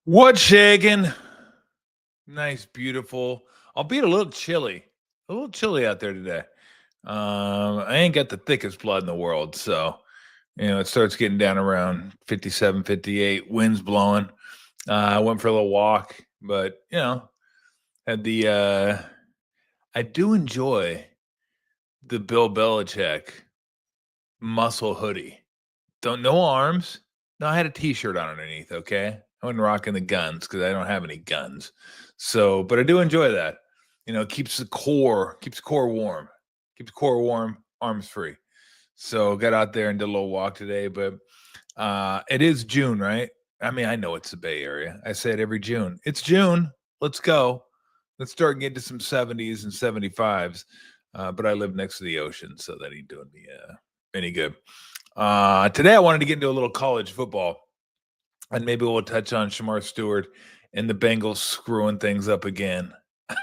What's shaking? Nice, beautiful. Albeit a little chilly out there today. I ain't got the thickest blood in the world, so it starts getting down around 57, 58. Winds blowing. I went for a little walk, but had the. I do enjoy the Bill Belichick muscle hoodie. Don't no arms. No, I had a T-shirt on underneath. Okay, I wasn't rocking the guns because I don't have any guns. So, but I do enjoy that. Keeps the core warm, arms free. So got out there and did a little walk today. But it is June, right? I mean, I know it's the Bay Area. I say it every June. It's June. Let's go. Let's start getting to some 70s and 75s. But I live next to the ocean, so that ain't doing me any good. Today I wanted to get into a little college football, and maybe we'll touch on Shamar Stewart and the Bengals screwing things up again. I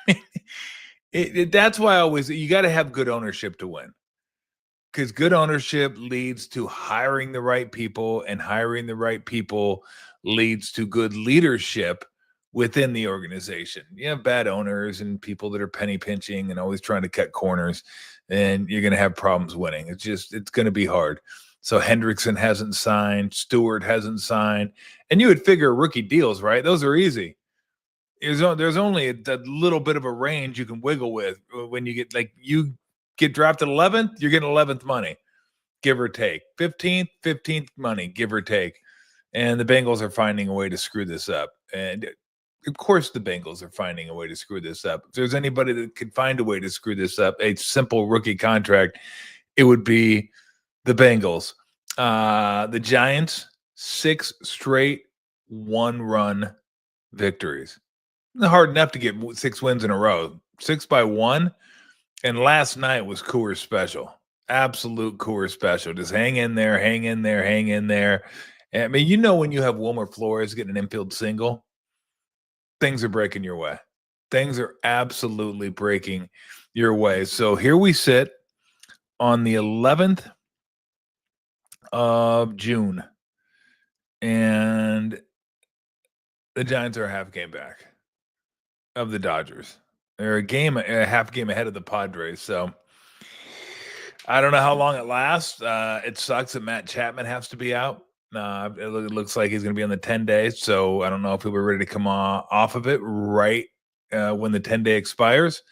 mean, that's why you got to have good ownership to win, because good ownership leads to hiring the right people, and hiring the right people leads to good leadership within the organization. You have bad owners and people that are penny pinching and always trying to cut corners, and you're going to have problems winning. It's going to be hard. So Hendrickson hasn't signed, Stewart hasn't signed, and you would figure rookie deals, right? Those are easy. There's only a little bit of a range you can wiggle with when you get drafted 11th, you're getting 11th money, give or take. 15th money, give or take. And the Bengals are finding a way to screw this up. And of course the Bengals are finding a way to screw this up. If there's anybody that could find a way to screw this up, a simple rookie contract, it would be the Bengals. The Giants, 6 straight one-run victories. Hard enough to get 6 wins in a row. 6 by 1. And last night was Coors special. Absolute Coors special. Just hang in there. And, I mean, when you have Wilmer Flores getting an infield single, things are breaking your way. Things are absolutely breaking your way. So here we sit on the 11th of June, and the Giants are a half game back of the Dodgers. They're a half game ahead of the Padres. So I don't know how long it lasts. It sucks that Matt Chapman has to be out. It looks like he's going to be on the 10 days. So I don't know if he were ready to come off of it right when the 10-day expires,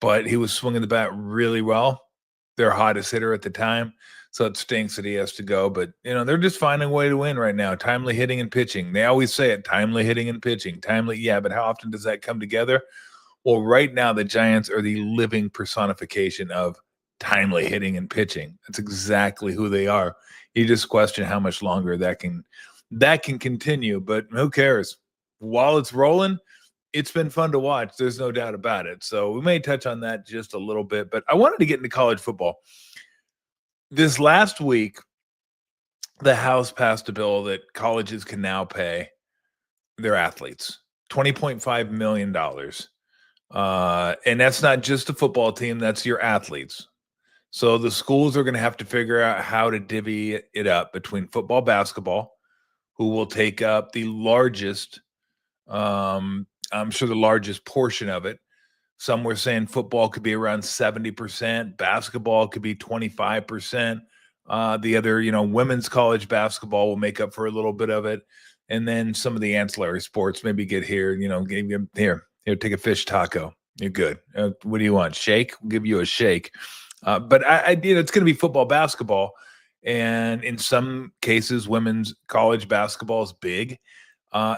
but he was swinging the bat really well. Their hottest hitter at the time. So it stinks that he has to go, but they're just finding a way to win right now. Timely hitting and pitching. They always say it, timely hitting and pitching. Yeah, but how often does that come together? Well, right now the Giants are the living personification of timely hitting and pitching. That's exactly who they are. You just question how much longer that can continue, but who cares? While it's rolling, it's been fun to watch. There's no doubt about it. So we may touch on that just a little bit, but I wanted to get into college football. This last week, the House passed a bill that colleges can now pay their athletes $20.5 million. And that's not just the football team, that's your athletes. So the schools are going to have to figure out how to divvy it up between football, basketball, who will take up the largest, I'm sure the largest portion of it. Some were saying football could be around 70%, basketball could be 25%. The other, women's college basketball will make up for a little bit of it. And then some of the ancillary sports maybe get here, here, take a fish taco. You're good. What do you want? Shake? We'll give you a shake. But it's going to be football, basketball. And in some cases, women's college basketball is big.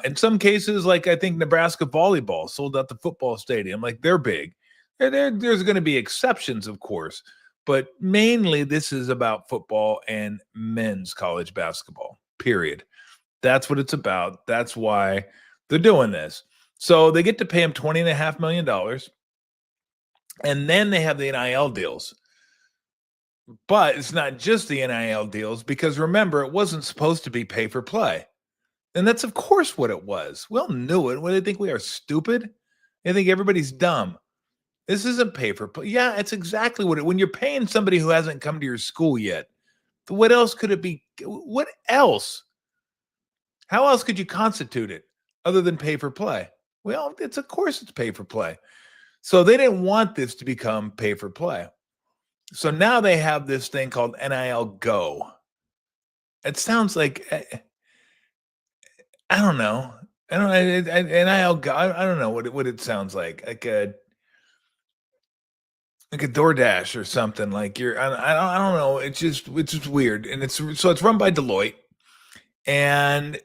In some cases, like I think Nebraska volleyball sold out the football stadium, like they're big. There's going to be exceptions, of course, but mainly this is about football and men's college basketball, period. That's what it's about. That's why they're doing this. So they get to pay him $20.5 million. And then they have the NIL deals. But it's not just the NIL deals, because remember, it wasn't supposed to be pay for play. And that's, of course, what it was. We all knew it. What, do they think we are stupid? They think everybody's dumb. This isn't pay for play. Yeah, it's exactly what it. When you're paying somebody who hasn't come to your school yet, what else could it be What else? How else could you constitute it other than pay for play? Well, of course it's pay for play. So they didn't want this to become pay for play. So now they have this thing called NIL Go. It sounds like I don't know. I don't NIL Go. I don't know what it sounds like a DoorDash or something. Like I don't know. It's just weird, and it's run by Deloitte, and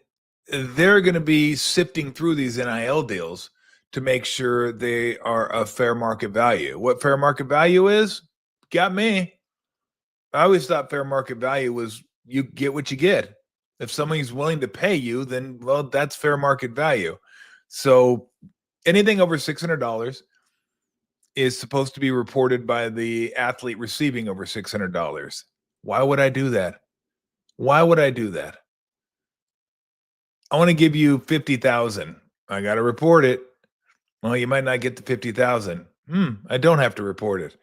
they're going to be sifting through these NIL deals to make sure they are a fair market value. What fair market value is? Got me. I always thought fair market value was you get what you get. If somebody's willing to pay you, then, well, that's fair market value. So anything over $600 is supposed to be reported by the athlete receiving over $600. Why would I do that? Why would I do that? I want to give you 50,000. I got to report it. Well, you might not get the 50,000. I don't have to report it.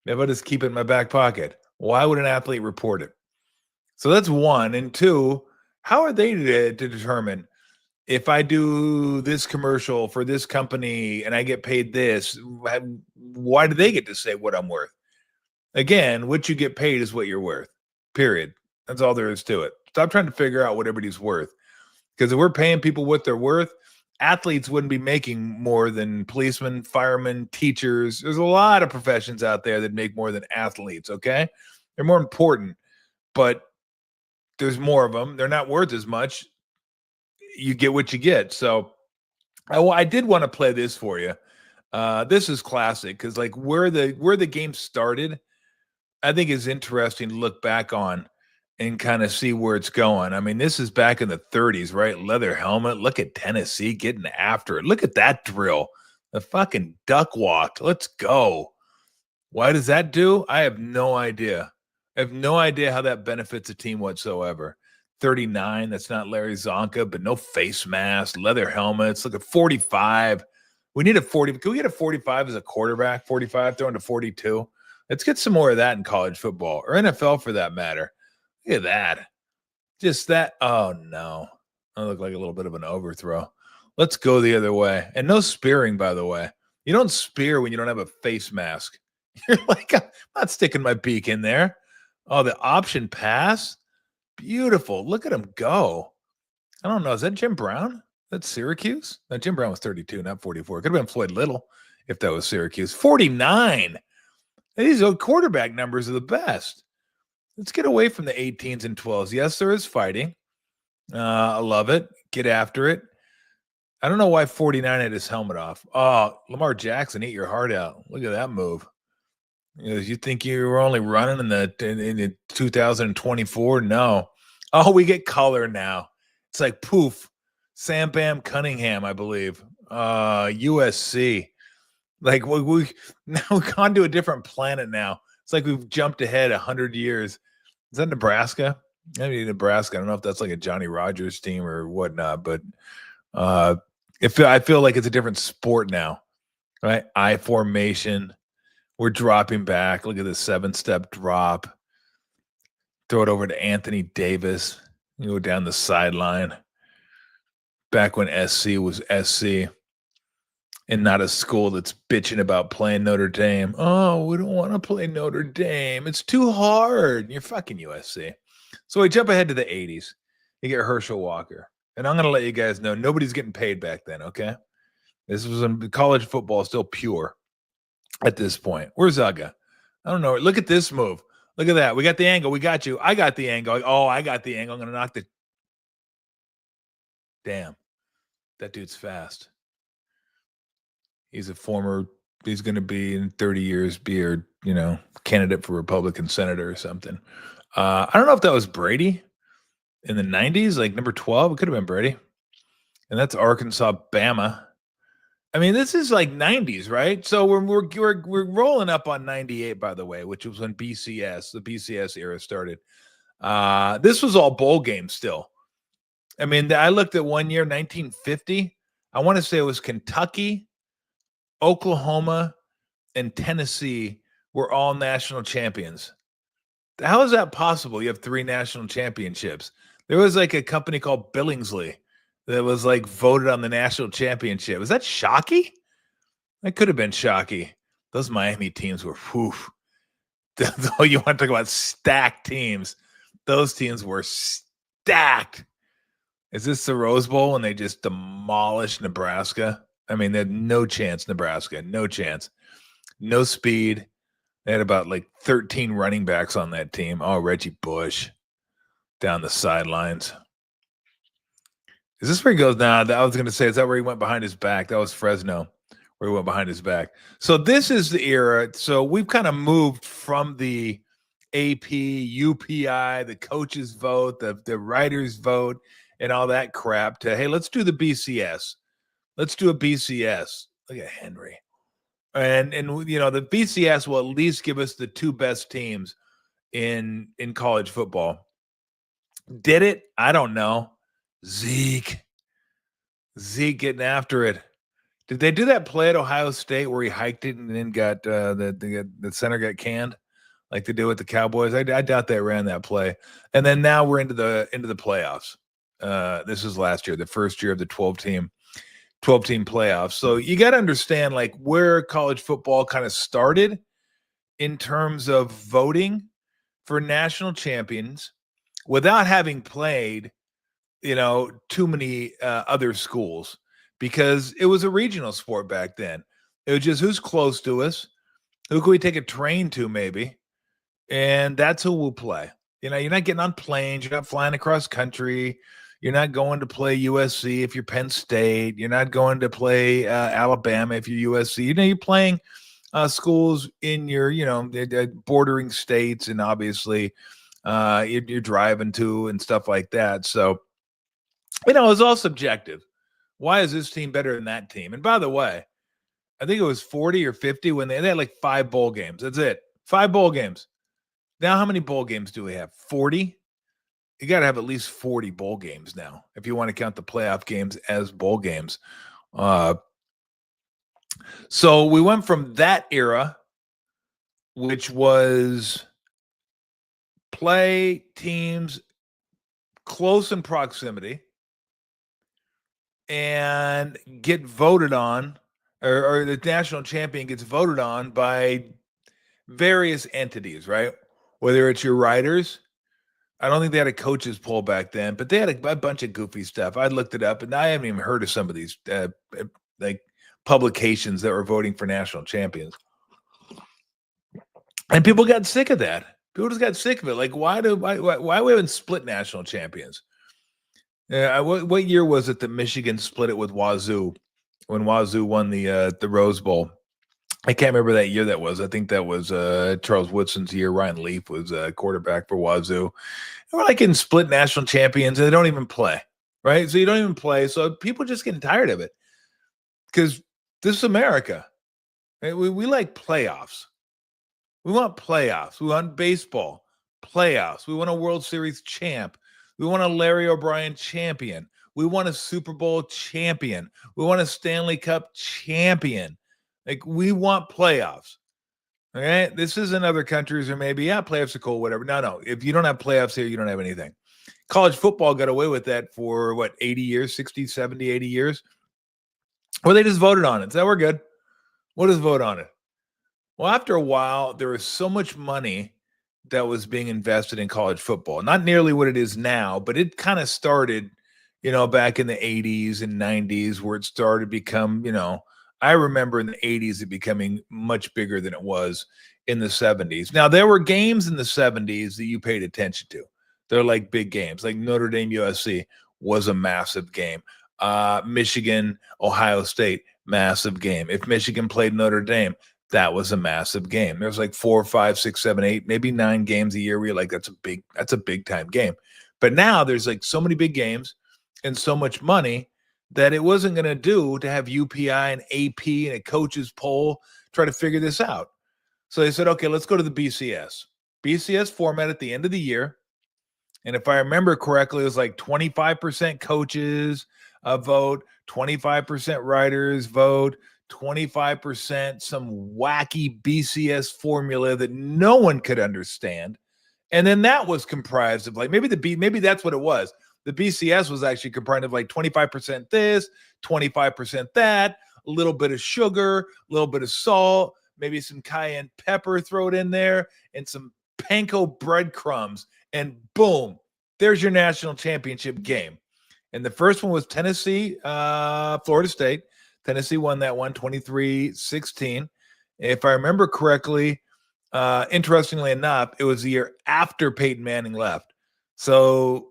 If I just keep it in my back pocket. Why would an athlete report it? So that's one. And two, how are they to determine if I do this commercial for this company and I get paid this, why do they get to say what I'm worth? Again, what you get paid is what you're worth, period. That's all there is to it. Stop trying to figure out what everybody's worth. Because if we're paying people what they're worth, athletes wouldn't be making more than policemen, firemen, teachers. There's a lot of professions out there that make more than athletes, okay? They're more important, but there's more of them. They're not worth as much. You get what you get. So I did want to play this for you. This is classic because like where the game started, I think is interesting to look back on and kind of see where it's going. I mean, this is back in the 30s, right? Leather helmet. Look at Tennessee getting after it. Look at that drill. The fucking duck walk. Let's go. Why does that do? I have no idea. I have no idea how that benefits a team whatsoever. 39, that's not Larry Zonka, but no face mask, leather helmets. Look at 45. We need a 40. Can we get a 45 as a quarterback? 45 throwing to 42. Let's get some more of that in college football or NFL for that matter. Look at that. Just that. Oh, no. I look like a little bit of an overthrow. Let's go the other way. And no spearing, by the way. You don't spear when you don't have a face mask. You're like, I'm not sticking my beak in there. Oh, the option pass. Beautiful. Look at him go. I don't know. Is that Jim Brown? That's Syracuse? No, Jim Brown was 32, not 44. Could have been Floyd Little if that was Syracuse. 49. These quarterback numbers are the best. Let's get away from the 18s and 12s. Yes, there is fighting. I love it. Get after it. I don't know why 49 had his helmet off. Oh, Lamar Jackson, eat your heart out. Look at that move. You think you were only running in the 2024? No. Oh, we get color now. It's like poof. Sam Bam Cunningham, I believe. USC. Like we've gone to a different planet now. It's like we've jumped ahead 100 years. Is that Nebraska? Maybe Nebraska. I don't know if that's like a Johnny Rogers team or whatnot, but I feel like it's a different sport now, right? I formation. We're dropping back. Look at the 7-step drop. Throw it over to Anthony Davis. You go down the sideline. Back when SC was SC and not a school that's bitching about playing Notre Dame. Oh, we don't want to play Notre Dame. It's too hard. You're fucking USC. So we jump ahead to the 80s. You get Herschel Walker. And I'm going to let you guys know, nobody's getting paid back then, okay? This was when college football still pure at this point. Where's Uga? I don't know. Look at this move. Look at that. We got the angle. We got you. I got the angle. Oh, I got the angle. I'm going to knock the... Damn. That dude's fast. He's going to be in 30 years, be a, candidate for Republican senator or something. I don't know if that was Brady in the 90s, like number 12. It could have been Brady. And that's Arkansas, Bama. I mean, this is like 90s, right? So we're rolling up on 98, by the way, which was when the BCS era started. This was all bowl games still. I mean, I looked at one year, 1950. I want to say it was Kentucky, Oklahoma, and Tennessee were all national champions. How is that possible? You have 3 national championships. There was like a company called Billingsley that was like voted on the national championship. Was that Shockey? That could have been Shockey. Those Miami teams were whew. Oh, you want to talk about stacked teams? Those teams were stacked. Is this the Rose Bowl when they just demolished Nebraska? I mean, they had no chance, Nebraska. No chance. No speed. They had about like 13 running backs on that team. Oh, Reggie Bush down the sidelines. Is this where he goes? Nah, I was going to say, is that where he went behind his back? That was Fresno, where he went behind his back. So this is the era. So we've kind of moved from the AP, UPI, the coaches vote, the writers vote, and all that crap to, hey, let's do the BCS. Let's do a BCS. Look at Henry. And you know, the BCS will at least give us the 2 best teams in college football. Did it? I don't know. Zeke getting after it. Did they do that play at Ohio State where he hiked it and then got the center got canned like they did with the Cowboys? I doubt they ran that play. And then now we're into the playoffs. This is last year, the first year of the 12-team playoffs. So you got to understand like where college football kind of started in terms of voting for national champions without having played, you know, too many other schools, because it was a regional sport back then. It was just who's close to us, who can we take a train to maybe, and that's who we'll play. You know, you're not getting on planes, you're not flying across country, you're not going to play USC if you're Penn State, you're not going to play Alabama if you're USC. You know, you're playing schools in your, you know, bordering states, and obviously you're driving to and stuff like that. So, you know, it's all subjective. Why is this team better than that team? And by the way, I think it was 40 or 50 when they had like 5 bowl games. That's it. 5 bowl games. Now, how many bowl games do we have? 40? You got to have at least 40 bowl games now if you want to count the playoff games as bowl games. So we went from that era, which was play teams close in proximity and get voted on, or the national champion gets voted on by various entities, right? Whether it's your writers. I don't think they had a coaches poll back then, but they had a bunch of goofy stuff. I looked it up, and I haven't even heard of some of these like publications that were voting for national champions. And people got sick of that. People just got sick of it. Like, why we haven't split national champions? What year was it that Michigan split it with Wazoo when Wazoo won the Rose Bowl? I can't remember that year that was. I think that was Charles Woodson's year. Ryan Leaf was quarterback for Wazoo. We're like in split national champions, and they don't even play, right? So you don't even play. So people are just getting tired of it because this is America. Right? We like playoffs. We want playoffs. We want baseball playoffs. We want a World Series champ. We want a Larry O'Brien champion. We want a Super Bowl champion. We want a Stanley Cup champion. Like, we want playoffs. Okay? This isn't other countries or maybe, yeah, playoffs are cool, whatever. No. If you don't have playoffs here, you don't have anything. College football got away with that for, 80 years, 60, 70, 80 years? Well, they just voted on it. So we're good. We'll just vote on it. Well, after a while, there was so much money that was being invested in college football. Not nearly what it is now, but it kind of started, back in the 80s and 90s where it started to become, I remember in the 80s it becoming much bigger than it was in the 70s. Now, there were games in the 70s that you paid attention to. They're like big games, like Notre Dame USC was a massive game. Michigan, Ohio State, massive game. If Michigan played Notre Dame, that was a massive game. There's like 4, 5, 6, 7, 8, maybe 9 games a year where you're like, that's a big time game. But now there's like so many big games and so much money that it wasn't going to do to have UPI and AP and a coaches poll try to figure this out. So they said, okay, let's go to the BCS. BCS format at the end of the year. And if I remember correctly, it was like 25% coaches vote, 25% writers vote, 25% some wacky BCS formula that no one could understand And then that was comprised of like maybe that's what it was. The BCS was actually comprised of like 25% this, 25% that, a little bit of sugar, a little bit of salt, maybe some cayenne pepper, throw it in there, and some panko breadcrumbs, and boom, there's your national championship game. And the first one was Tennessee, Florida State. Tennessee won that one 23-16. If I remember correctly, interestingly enough, it was the year after Peyton Manning left. So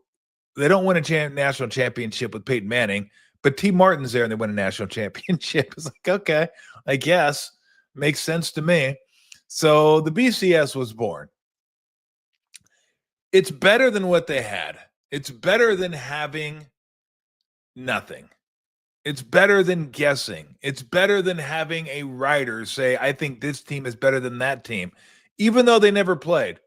they don't win a national championship with Peyton Manning, but T. Martin's there and they win a national championship. It's like, okay, I guess. Makes sense to me. So the BCS was born. It's better than what they had. It's better than having nothing. It's better than guessing. It's better than having a writer say, I think this team is better than that team, even though they never played,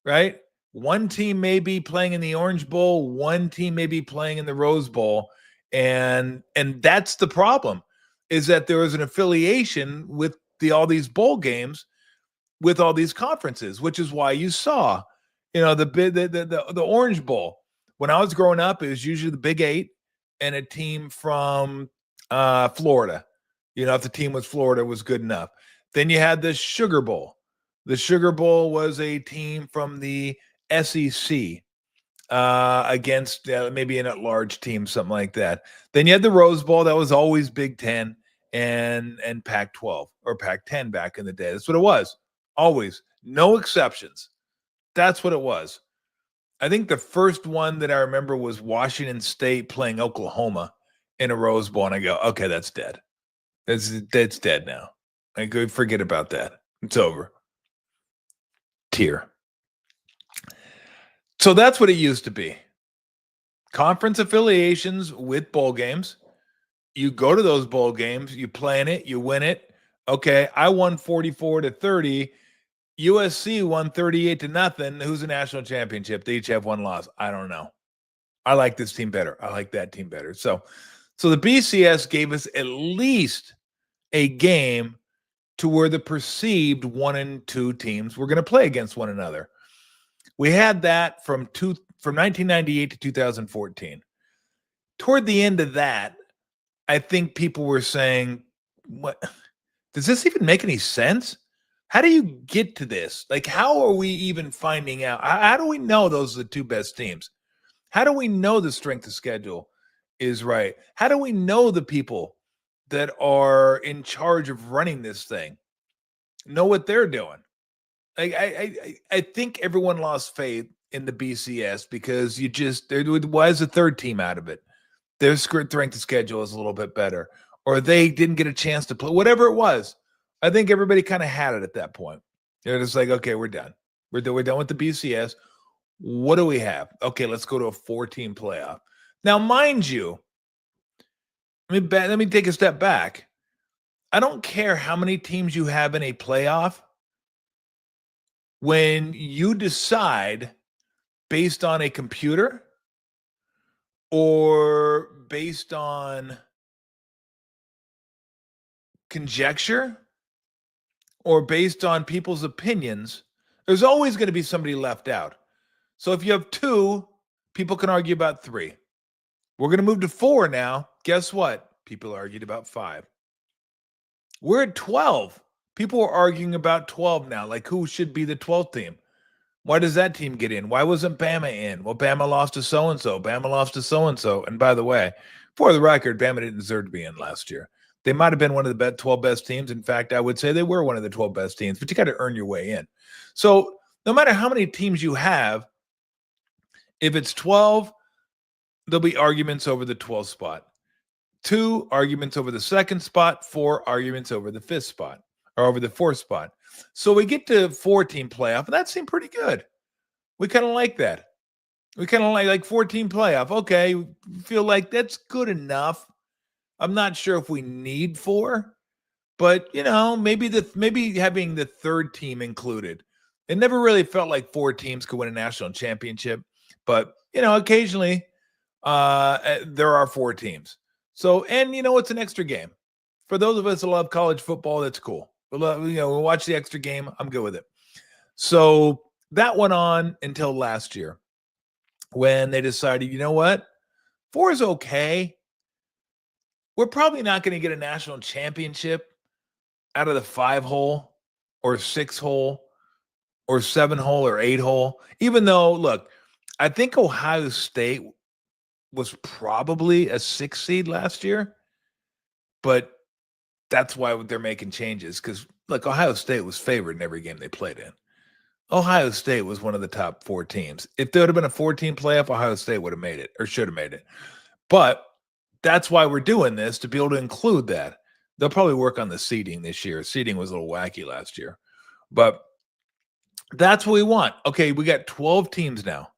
right? One team may be playing in the Orange Bowl, one team may be playing in the Rose Bowl, and that's the problem, is that there is an affiliation with all these bowl games, with all these conferences, which is why you saw, the Orange Bowl. When I was growing up, it was usually the Big Eight and a team from Florida. If the team was Florida, it was good enough. Then you had the Sugar Bowl. The Sugar Bowl was a team from the SEC against maybe an at-large team, something like that. Then you had the Rose Bowl. That was always Big Ten and Pac-12 or Pac-10 back in the day. That's what it was. Always. No exceptions. That's what it was. I think the first one that I remember was Washington State playing Oklahoma in a Rose Bowl, and I go, okay, that's dead. That's dead now. I could forget about that. It's over. Tier. So that's what it used to be. Conference affiliations with bowl games. You go to those bowl games, you play in it, you win it. Okay, I won 44-30. USC won 38-0. Who's the national championship? They each have one loss. I don't know. I like this team better. I like that team better. So the BCS gave us at least a game to where the perceived 1 and 2 teams were going to play against one another. We had that from 1998 to 2014. Toward the end of that, I think people were saying, "What? Does this even make any sense? How do you get to this? Like, how are we even finding out? How do we know those are the 2 best teams? How do we know the strength of schedule is right? How do we know the people that are in charge of running this thing know what they're doing?" Like, I think everyone lost faith in the BCS because there was a third team out of it. Their strength of schedule is a little bit better, or they didn't get a chance to play, whatever it was. I think everybody kind of had it at that point. They're just like, okay, we're done. We're done with the BCS. What do we have? Okay, let's go to a 4-team playoff. Now, mind you, let me take a step back. I don't care how many teams you have in a playoff. When you decide based on a computer or based on conjecture or based on people's opinions, there's always going to be somebody left out. So if you have 2, people can argue about 3. We're going to move to 4 now. Guess what? People argued about 5. We're at 12. People are arguing about 12 now, like who should be the 12th team. Why does that team get in? Why wasn't Bama in? Well, Bama lost to so-and-so. Bama lost to so-and-so. And by the way, for the record, Bama didn't deserve to be in last year. They might have been one of the 12 best teams. In fact, I would say they were one of the 12 best teams, but you got to earn your way in. So no matter how many teams you have, if it's 12, there'll be arguments over the 12th spot. 2 arguments over the 2nd spot, 4 arguments over the 5th spot, or over the 4th spot. So we get to 4-team playoff, and that seemed pretty good. We kind of like that. We kind of like 4-team playoff. Okay, feel like that's good enough. I'm not sure if we need 4, but maybe having the 3rd team included. It never really felt like 4 teams could win a national championship, but occasionally there are 4 teams. So, and it's an extra game. For those of us that love college football, that's cool. We'll watch the extra game. I'm good with it. So That went on until last year when they decided, you know what? 4 is okay. We're probably not going to get a national championship out of the 5 hole or 6 hole or 7 hole or 8 hole. Even though, look, I think Ohio State was probably a 6 seed last year, but that's why they're making changes because, look, Ohio State was favored in every game they played in. Ohio State was one of the top 4 teams. If there would have been a 14 playoff, Ohio State would have made it or should have made it. But that's why we're doing this, to be able to include that. They'll probably work on the seeding this year. Seeding was a little wacky last year. But that's what we want. Okay, we got 12 teams now.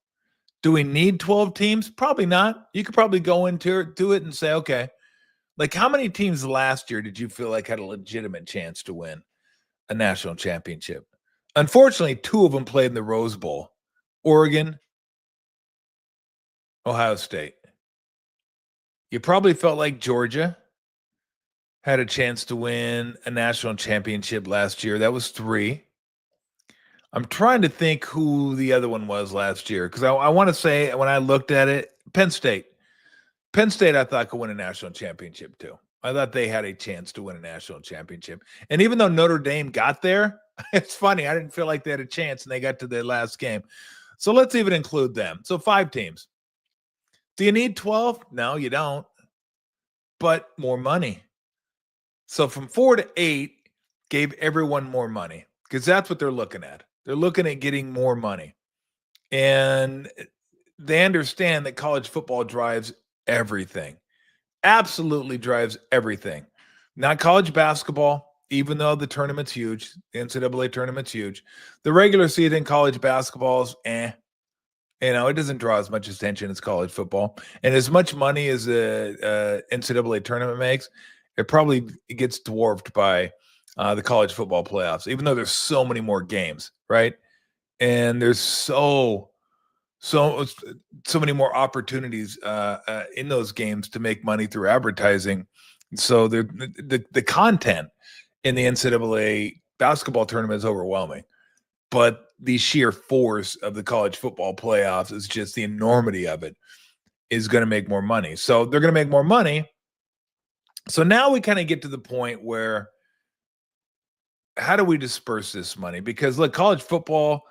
Do we need 12 teams? Probably not. You could probably go into it and say, okay, like how many teams last year did you feel like had a legitimate chance to win a national championship? Unfortunately, 2 of them played in the Rose Bowl. Oregon, Ohio State. You probably felt like Georgia had a chance to win a national championship last year. That was 3. I'm trying to think who the other one was last year because I want to say when I looked at it, Penn State. Penn State, I thought, could win a national championship too. I thought they had a chance to win a national championship. And even though Notre Dame got there, it's funny. I didn't feel like they had a chance and they got to their last game. So let's even include them. So 5 teams. Do you need 12? No, you don't. But more money. So from 4 to 8 gave everyone more money because that's what they're looking at. They're looking at getting more money. And they understand that college football drives everything. Absolutely drives everything. Not college basketball, even though the tournament's huge. The NCAA tournament's huge. The regular season college basketball's it doesn't draw as much attention as college football. And as much money as the NCAA tournament makes, it probably gets dwarfed by the college football playoffs, even though there's so many more games, right? And there's so many more opportunities in those games to make money through advertising. So the content in the NCAA basketball tournament is overwhelming, but the sheer force of the college football playoffs is just the enormity of it is going to make more money. So they're going to make more money. So now we kind of get to the point where how do we disperse this money? Because look, college football,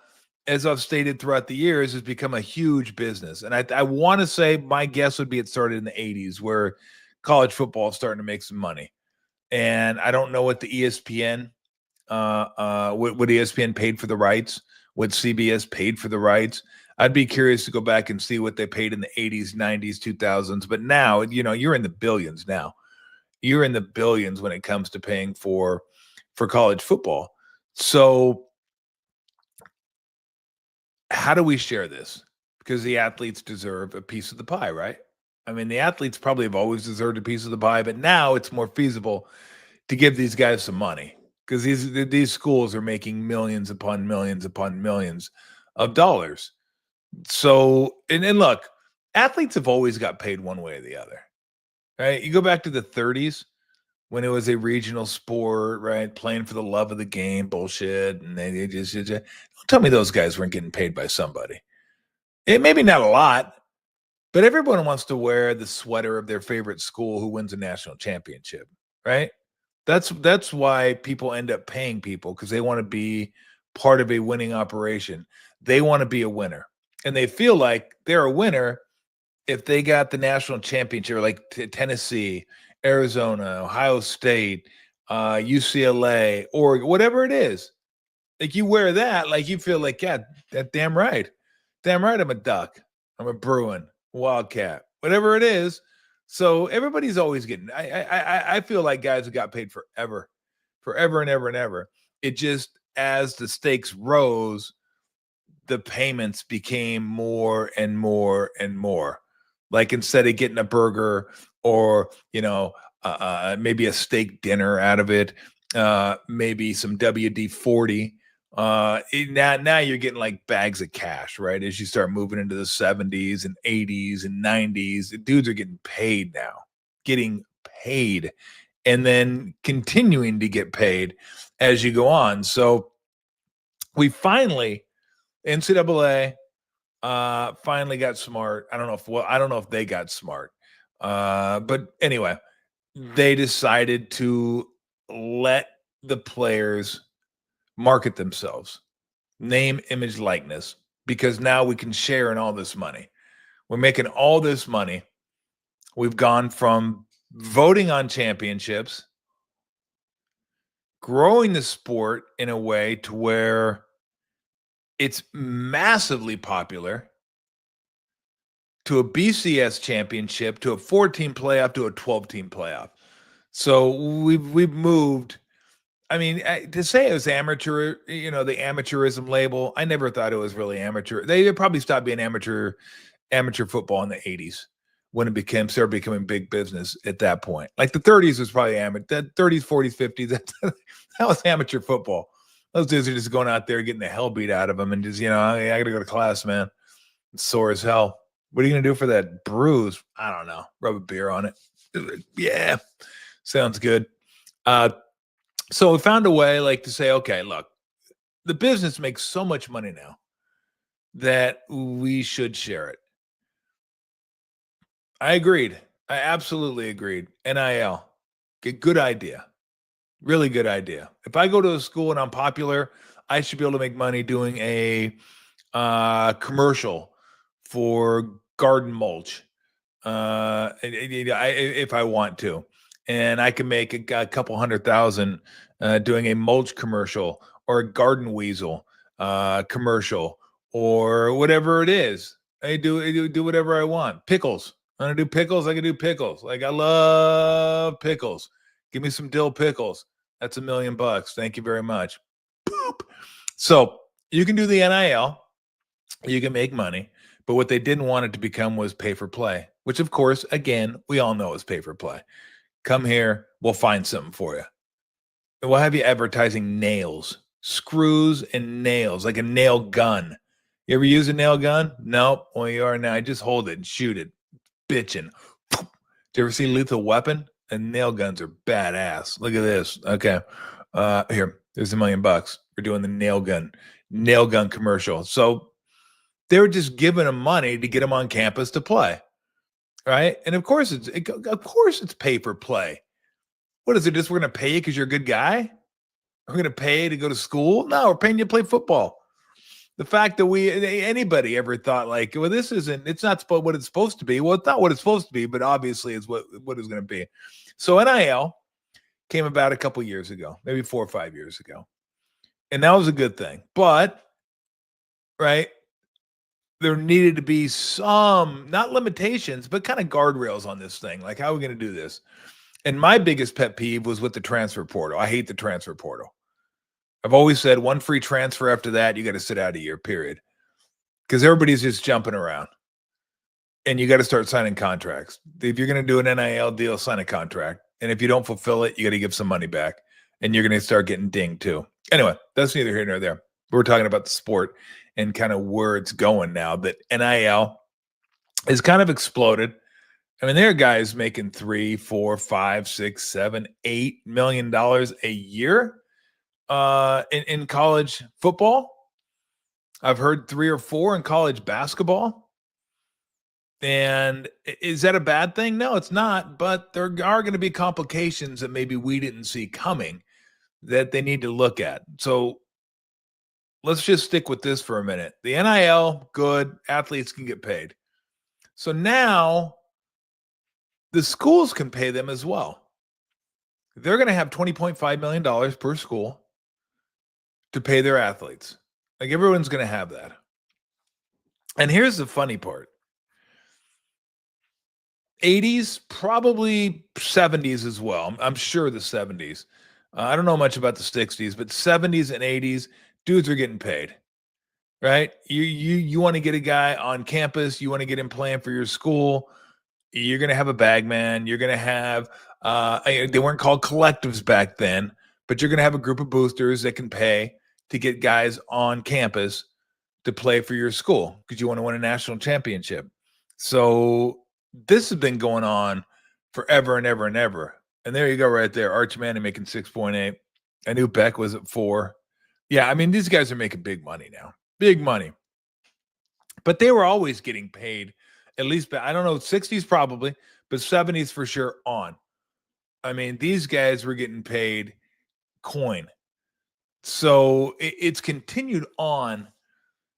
as I've stated throughout the years, has become a huge business. And I want to say my guess would be it started in the 80s where college football is starting to make some money. And I don't know what the ESPN, what ESPN paid for the rights, what CBS paid for the rights. I'd be curious to go back and see what they paid in the 80s, 90s, 2000s. But now, you're in the billions now. You're in the billions when it comes to paying for college football. So how do we share this? Because the athletes deserve a piece of the pie, right? I mean, the athletes probably have always deserved a piece of the pie, but now it's more feasible to give these guys some money because these schools are making millions upon millions upon millions of dollars. So, and look, athletes have always got paid one way or the other, right? You go back to the 30s when it was a regional sport, right? Playing for the love of the game, bullshit. And they just don't tell me those guys weren't getting paid by somebody. Maybe not a lot, but everyone wants to wear the sweater of their favorite school who wins a national championship, right? That's why people end up paying people because they want to be part of a winning operation. They want to be a winner. And they feel like they're a winner if they got the national championship, like Tennessee, Arizona, Ohio State, UCLA, or whatever it is. Like you wear that, like you feel like, yeah, that damn right. Damn right, I'm a Duck. I'm a Bruin, Wildcat, whatever it is. So everybody's always getting. I feel like guys who got paid forever and ever and ever. It just as the stakes rose, the payments became more and more and more. Like instead of getting a burger or maybe a steak dinner out of it, maybe some WD-40. Now you're getting like bags of cash, right? As you start moving into the 70s and 80s and 90s, dudes are getting paid now, and then continuing to get paid as you go on. So we finally NCAA finally got smart. I don't know if they got smart. But anyway, they decided to let the players market themselves, name, image, likeness, because now we can share in all this money. We're making all this money. We've gone from voting on championships, growing the sport in a way to where it's massively popular, to a BCS championship, to a 14 playoff, to a 12-team playoff. So we've moved. I mean, to say it was amateur, the amateurism label, I never thought it was really amateur. They probably stopped being amateur football in the 80s when it started becoming big business at that point. Like the 30s was probably amateur. That 30s, 40s, 50s, that was amateur football. Those dudes are just going out there getting the hell beat out of them and just, I got to go to class, man. It's sore as hell. What are you going to do for that bruise? I don't know. Rub a beer on it. Yeah, sounds good. So we found a way to say, okay, look, the business makes so much money now that we should share it. I agreed. I absolutely agreed. NIL, good idea. Really good idea. If I go to a school and I'm popular, I should be able to make money doing a commercial for garden mulch if I want to. And I can make a couple $100,000 doing a mulch commercial or a garden weasel commercial or whatever it is. I do whatever I want. Pickles. I want to do pickles. I can do pickles. I love pickles. Give me some dill pickles. That's $1 million. Thank you very much. Boop. So you can do the NIL. You can make money. But what they didn't want it to become was pay for play, which, of course, again, we all know is pay for play. Come here. We'll find something for you. We'll have you advertising nails, screws and nails, like a nail gun. You ever use a nail gun? Nope. Well, you are now. Just hold it and shoot it. Bitching. Do you ever see Lethal Weapon? And nail guns are badass. Look at this. Okay. Here, there's $1 million. We're doing the nail gun commercial. So they were just giving them money to get them on campus to play. Right. And of course it's pay for play. What is it? Just we're going to pay you because you're a good guy? We're going to pay to go to school? No, we're paying you to play football. The fact that anybody ever thought it's not what it's supposed to be. Well, it's not what it's supposed to be, but obviously it's what it's going to be. So NIL came about a couple years ago, maybe 4 or 5 years ago. And that was a good thing. But, right, there needed to be some, not limitations, but kind of guardrails on this thing. Like, how are we going to do this? And my biggest pet peeve was with the transfer portal. I hate the transfer portal. I've always said one free transfer after that, you got to sit out a year, period. Because everybody's just jumping around. And you got to start signing contracts. If you're going to do an NIL deal, sign a contract. And if you don't fulfill it, you got to give some money back. And you're going to start getting dinged too. Anyway, that's neither here nor there. We're talking about the sport and kind of where it's going now. That NIL has kind of exploded. I mean, there are guys making $3, $4, $5, $6, $7, $8 million a year in college football. I've heard 3 or 4 in college basketball. And is that a bad thing? No, it's not. But there are going to be complications that maybe we didn't see coming that they need to look at. So let's just stick with this for a minute. The NIL, good. Athletes can get paid. So now the schools can pay them as well. They're going to have $20.5 million per school to pay their athletes. Like, everyone's going to have that. And here's the funny part. 80s, probably 70s as well. I'm sure the 70s. I don't know much about the 60s, but 70s and 80s, dudes are getting paid, right? You want to get a guy on campus. You want to get him playing for your school. You're going to have a bag man. You're going to have, they weren't called collectives back then, but you're going to have a group of boosters that can pay to get guys on campus to play for your school because you want to win a national championship. So this has been going on forever and ever and ever. And there you go right there. Arch Manning making 6.8. I knew Beck was at 4. Yeah, I mean, these guys are making big money now. Big money. But they were always getting paid, at least, I don't know, 60s probably, but 70s for sure on. I mean, these guys were getting paid coin. So it's continued on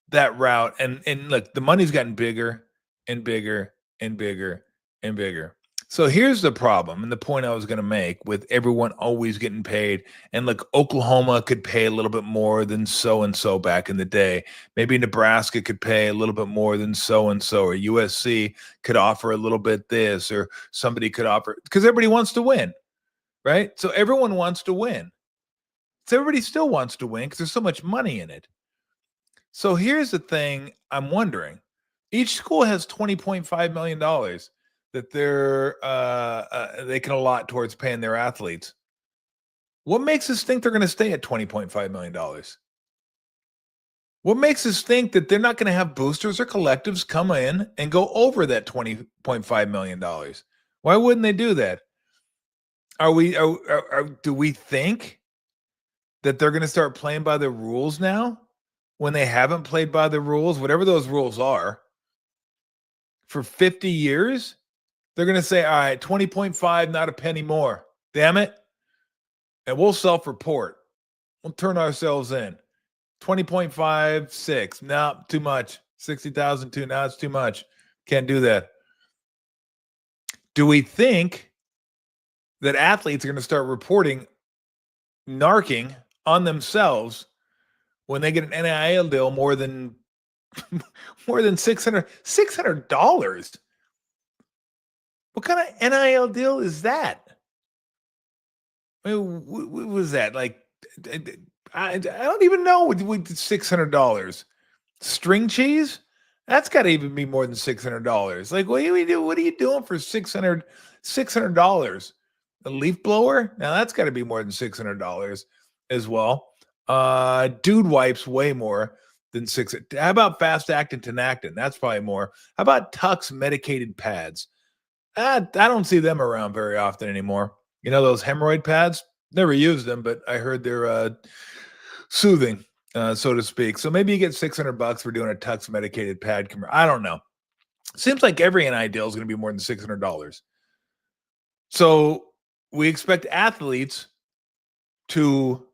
that route. And look, the money's gotten bigger and bigger and bigger and bigger. So here's the problem, and the point I was going to make with everyone always getting paid. And look, Oklahoma could pay a little bit more than so and so back in the day. Maybe Nebraska could pay a little bit more than so and so, or USC could offer a little bit this, or somebody could offer, because everybody wants to win, right? So everyone wants to win. So everybody still wants to win because there's so much money in it. So here's the thing I'm wondering. Each school has $20.5 million that they can allot towards paying their athletes. What makes us think they're going to stay at $20.5 million? What makes us think that they're not going to have boosters or collectives come in and go over that $20.5 million? Why wouldn't they do that? Do we think that they're going to start playing by the rules now when they haven't played by the rules, whatever those rules are, for 50 years? They're going to say, all right, 20.5, not a penny more. Damn it. And we'll self-report. We'll turn ourselves in. 20.5, 6. No, too much. 60,000, too. Now it's too much. Can't do that. Do we think that athletes are going to start reporting narking on themselves when they get an NIL deal more than $600? What kind of NIL deal is that? I mean, what was that? Like, I don't even know what $600. String cheese? That's got to even be more than $600. Like, what do you do? What are you doing for $600? A leaf blower? Now that's got to be more than $600 as well. Dude wipes way more than $600. How about fast actin Tinactin? That's probably more. How about Tux medicated pads? I don't see them around very often anymore. You know, those hemorrhoid pads? Never used them, but I heard they're soothing, so to speak. So maybe you get $600 for doing a Tux medicated pad. I don't know. Seems like every NIL deal is going to be more than $600. So we expect athletes to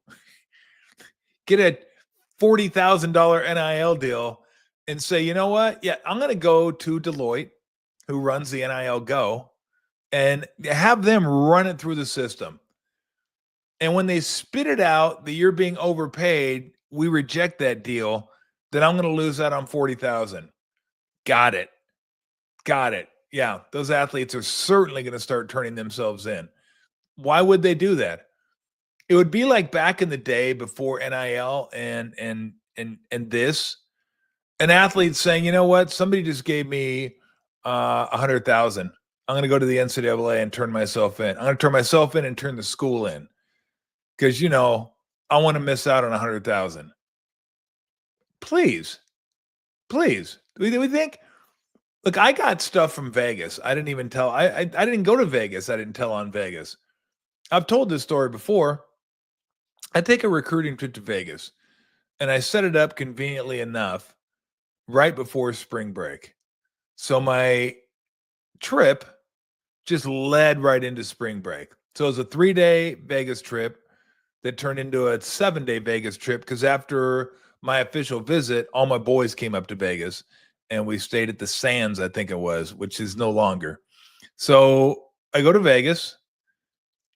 get a $40,000 NIL deal and say, you know what? Yeah, I'm going to go to Deloitte, who runs the NIL Go, and have them run it through the system. And when they spit it out that you're being overpaid, we reject that deal, then I'm going to lose out on $40,000. Got it. Yeah, those athletes are certainly going to start turning themselves in. Why would they do that? It would be like back in the day before NIL and this, an athlete saying, you know what, somebody just gave me $100,000. I'm going to go to the NCAA and turn myself in. I'm going to turn myself in and turn the school in because, you know, I want to miss out on $100,000. Please. Do we think? Look, I got stuff from Vegas. I didn't even tell. I didn't go to Vegas. I didn't tell on Vegas. I've told this story before. I take a recruiting trip to Vegas, and I set it up conveniently enough right before spring break. So my trip just led right into spring break. So it was a 3-day Vegas trip that turned into a 7-day Vegas trip because after my official visit, all my boys came up to Vegas, and we stayed at the Sands, I think it was, which is no longer. So I go to Vegas,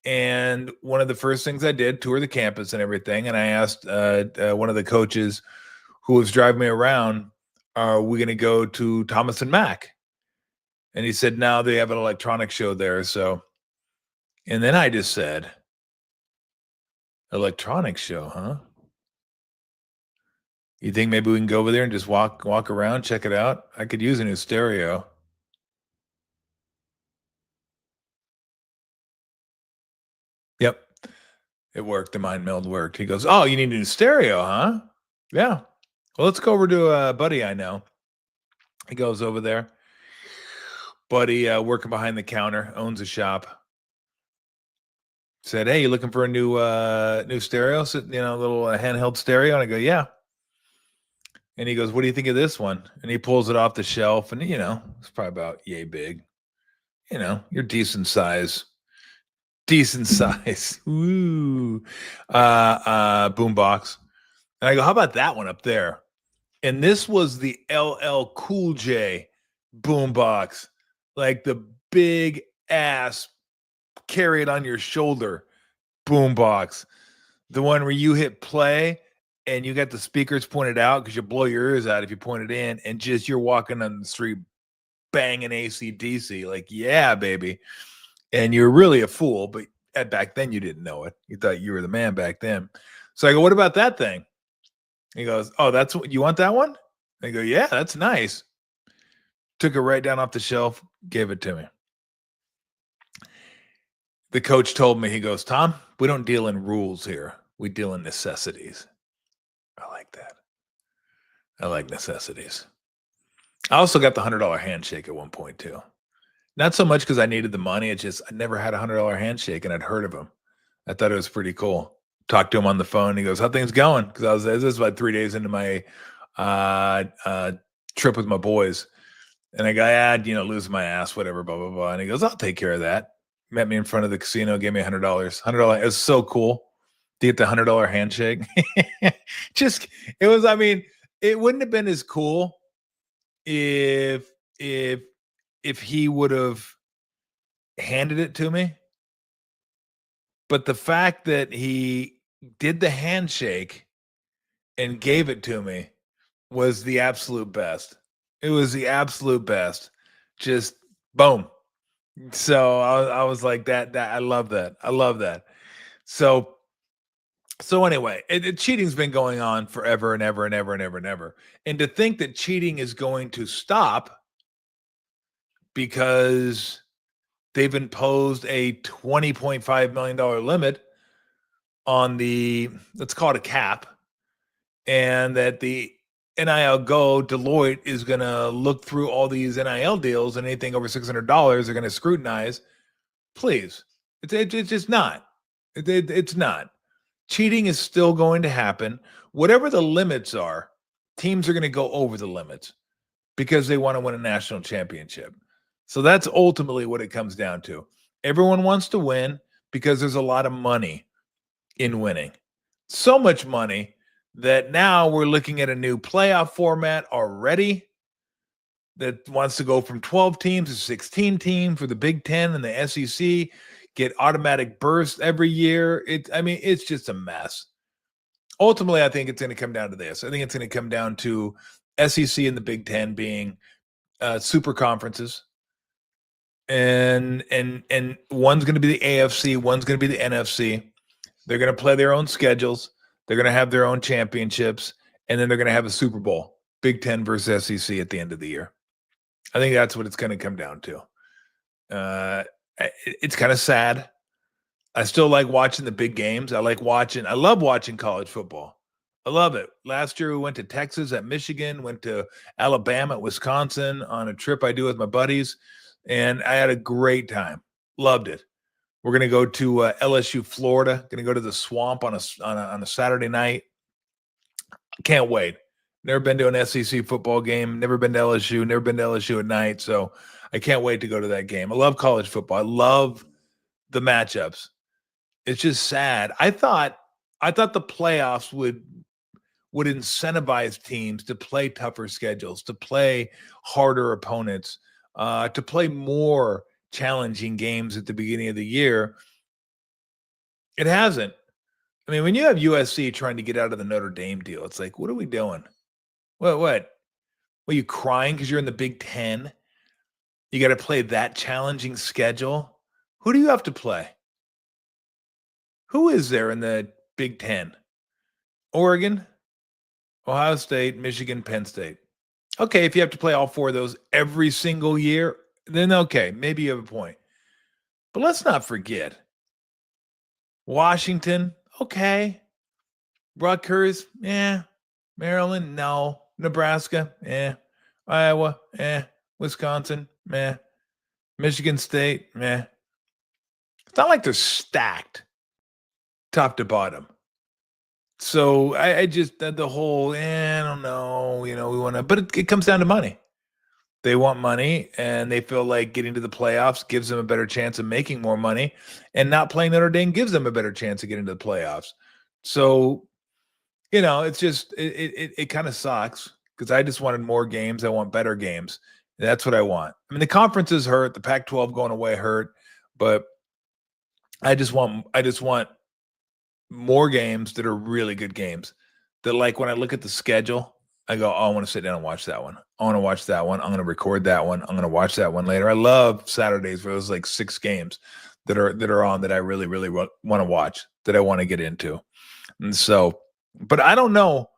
and one of the first things I did, tour the campus and everything, and I asked one of the coaches who was driving me around, are we going to go to Thomas and Mack? And he said, no, they have an electronics show there. So, and then I just said, electronics show, huh? You think maybe we can go over there and just walk around, check it out? I could use a new stereo. Yep. It worked. The mind meld worked. He goes, oh, you need a new stereo, huh? Yeah. Well, let's go over to a buddy I know. He goes over there. Buddy working behind the counter, owns a shop. Said, hey, you looking for a new stereo? So, you know, a little handheld stereo? And I go, yeah. And he goes, "What do you think of this one?" And he pulls it off the shelf, and it's probably about yay big. You're decent size. Decent size. Ooh. Boombox. And I go, "How about that one up there?" And this was the LL Cool J boombox, like the big ass carry it on your shoulder boombox, the one where you hit play and you got the speakers pointed out because you blow your ears out if you point it in, and just you're walking on the street banging AC/DC, like, yeah, baby. And you're really a fool, but back then you didn't know it. You thought you were the man back then. So I go, "What about that thing?" He goes, "Oh, that's what you want, that one?" I go, "Yeah, that's nice." Took it right down off the shelf, gave it to me. The coach told me, he goes, "Tom, we don't deal in rules here. We deal in necessities." I like that. I like necessities. I also got the $100 handshake at one point too. Not so much because I needed the money. It's just I never had a $100 handshake, and I'd heard of him. I thought it was pretty cool. Talked to him on the phone. He goes, "How things going?" Because this is about 3 days into my trip with my boys. And I go, losing my ass, whatever, blah, blah, blah. And he goes, "I'll take care of that." Met me in front of the casino, gave me $100. $100. It was so cool to get the $100 handshake. It wouldn't have been as cool if he would have handed it to me. But the fact that he did the handshake and gave it to me was the absolute best. It was the absolute best. Just boom. So I was like that. I love that. I love that. So anyway, cheating's been going on forever and ever and ever and ever and ever. And to think that cheating is going to stop because they've imposed a $20.5 million limit on let's call it a cap, and that the NIL Go Deloitte is going to look through all these NIL deals, and anything over $600 they're going to scrutinize. Please, it's just not. It's not. Cheating is still going to happen. Whatever the limits are, teams are going to go over the limits because they want to win a national championship. So that's ultimately what it comes down to. Everyone wants to win because there's a lot of money in winning. So much money that now we're looking at a new playoff format already that wants to go from 12 teams to 16 teams for the Big Ten and the SEC, get automatic bursts every year. It's just a mess. Ultimately, I think it's going to come down to this. I think it's going to come down to SEC and the Big Ten being super conferences. And one's going to be the AFC, one's going to be the NFC. They're going to play their own schedules. They're going to have their own championships, and then they're going to have a Super Bowl, Big Ten versus SEC at the end of the year. I think that's what it's going to come down to. It's kind of sad. I still like watching the big games. I love watching college football. I love it. Last year we went to Texas, at Michigan, went to Alabama, at Wisconsin on a trip I do with my buddies, and I had a great time. Loved it. We're going to go to LSU, Florida. Going to go to the Swamp on a Saturday night. Can't wait. Never been to an SEC football game. Never been to LSU. Never been to LSU at night. So I can't wait to go to that game. I love college football. I love the matchups. It's just sad. I thought the playoffs would incentivize teams to play tougher schedules, to play harder opponents, to play more challenging games at the beginning of the year. It hasn't. When you have USC trying to get out of the Notre Dame deal, it's like, what are we doing? What? Were you crying because you're in the Big Ten? You got to play that challenging schedule. Who do you have to play? Who is there in the Big Ten? Oregon, Ohio State, Michigan, Penn State. Okay, if you have to play all four of those every single year, then okay, maybe you have a point. But let's not forget Washington, okay. Rutgers, Maryland, no. Nebraska, Iowa, Wisconsin, Michigan State, It's not like they're stacked top to bottom. So I just the whole, I don't know, we want to, but it comes down to money. They want money, and they feel like getting to the playoffs gives them a better chance of making more money, and not playing Notre Dame gives them a better chance of getting to the playoffs. So, it's just it kind of sucks because I just wanted more games. I want better games. That's what I want. I mean, the conferences hurt. The Pac-12 going away hurt, but I just want more games that are really good games. That, like, when I look at the schedule, I go, oh, I want to sit down and watch that one. I want to watch that one. I'm going to record that one. I'm going to watch that one later. I love Saturdays where there's like 6 games that are on that I really, really want to watch, that I want to get into. And so, but I don't know.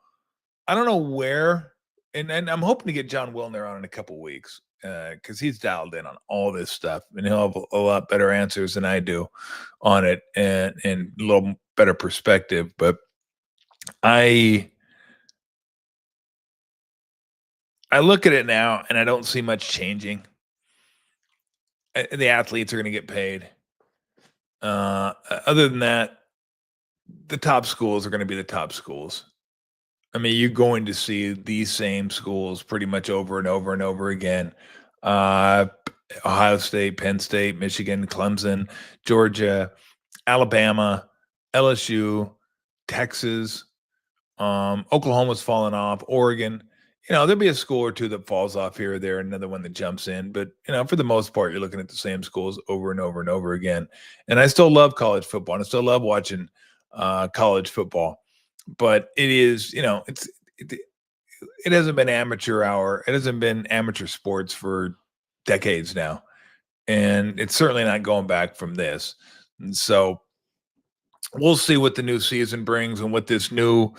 I don't know where, and I'm hoping to get John Wilner on in a couple weeks because he's dialed in on all this stuff, and he'll have a lot better answers than I do on it, and a little better perspective. But I look at it now, and I don't see much changing. The athletes are going to get paid. Other than that, the top schools are going to be the top schools. I mean, you're going to see these same schools pretty much over and over and over again. Ohio State, Penn State, Michigan, Clemson, Georgia, Alabama, LSU, Texas, Oklahoma's fallen off, Oregon. There'll be a school or two that falls off here or there, another one that jumps in. But, for the most part, you're looking at the same schools over and over and over again. And I still love college football, and I still love watching college football. But it is, it hasn't been amateur hour. It hasn't been amateur sports for decades now. And it's certainly not going back from this. And so we'll see what the new season brings, and what this new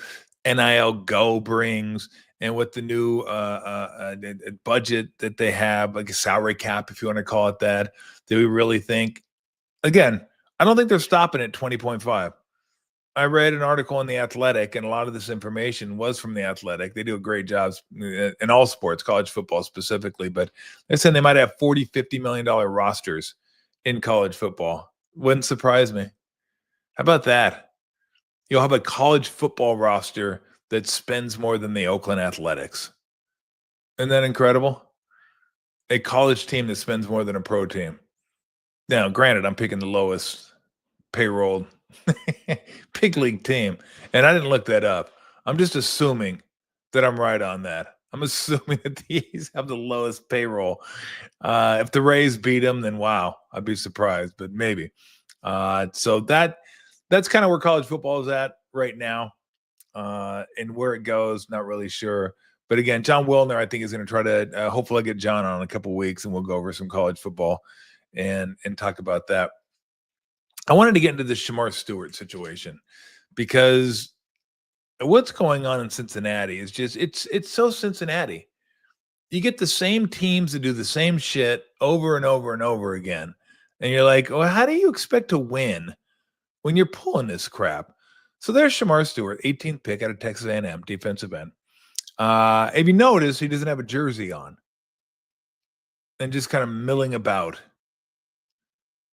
NIL Go brings, and what the new budget that they have, like a salary cap, if you want to call it that. Do we really think, again, I don't think they're stopping at 20.5. I read an article in The Athletic, and a lot of this information was from The Athletic. They do a great job in all sports, college football specifically, but they're saying they might have $40-50 million rosters in college football. Wouldn't surprise me. How about that? You'll have a college football roster that spends more than the Oakland Athletics. Isn't that incredible? A college team that spends more than a pro team. Now, granted, I'm picking the lowest payroll big league team, and I didn't look that up. I'm just assuming that I'm right on that. I'm assuming that the A's have the lowest payroll. If the Rays beat them, then wow, I'd be surprised, but maybe. So that's kind of where college football is at right now, and where it goes, not really sure. But again, John Wilner, I think, is going to try to hopefully get John on in a couple of weeks, and we'll go over some college football and talk about that. I wanted to get into the Shamar Stewart situation because what's going on in Cincinnati is just it's so Cincinnati. You get the same teams that do the same shit over and over and over again, and you're like, well, how do you expect to win when you're pulling this crap? So there's Shamar Stewart, 18th pick out of Texas A&M, defensive end. If you notice, he doesn't have a jersey on, and just kind of milling about.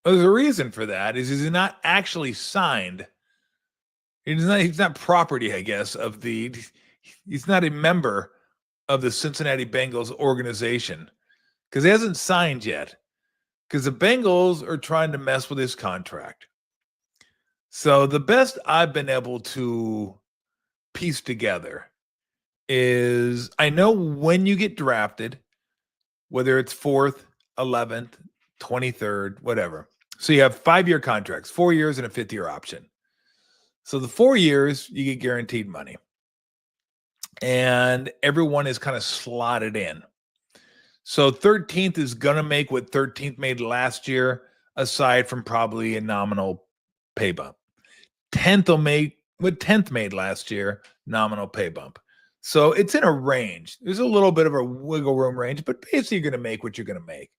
Well, there's a reason for that. He's not actually signed. He's not property, I guess, of the. He's not a member of the Cincinnati Bengals organization because he hasn't signed yet. Because the Bengals are trying to mess with his contract. So the best I've been able to piece together is I know when you get drafted, whether it's 4th, 11th, 23rd, whatever. So you have 5-year contracts, 4 years and a 5th-year option. So the 4 years, you get guaranteed money. And everyone is kind of slotted in. So 13th is going to make what 13th made last year, aside from probably a nominal pay bump. 10th will make what 10th made last year, nominal pay bump. So it's in a range. There's a little bit of a wiggle room range, but basically you're going to make what you're going to make.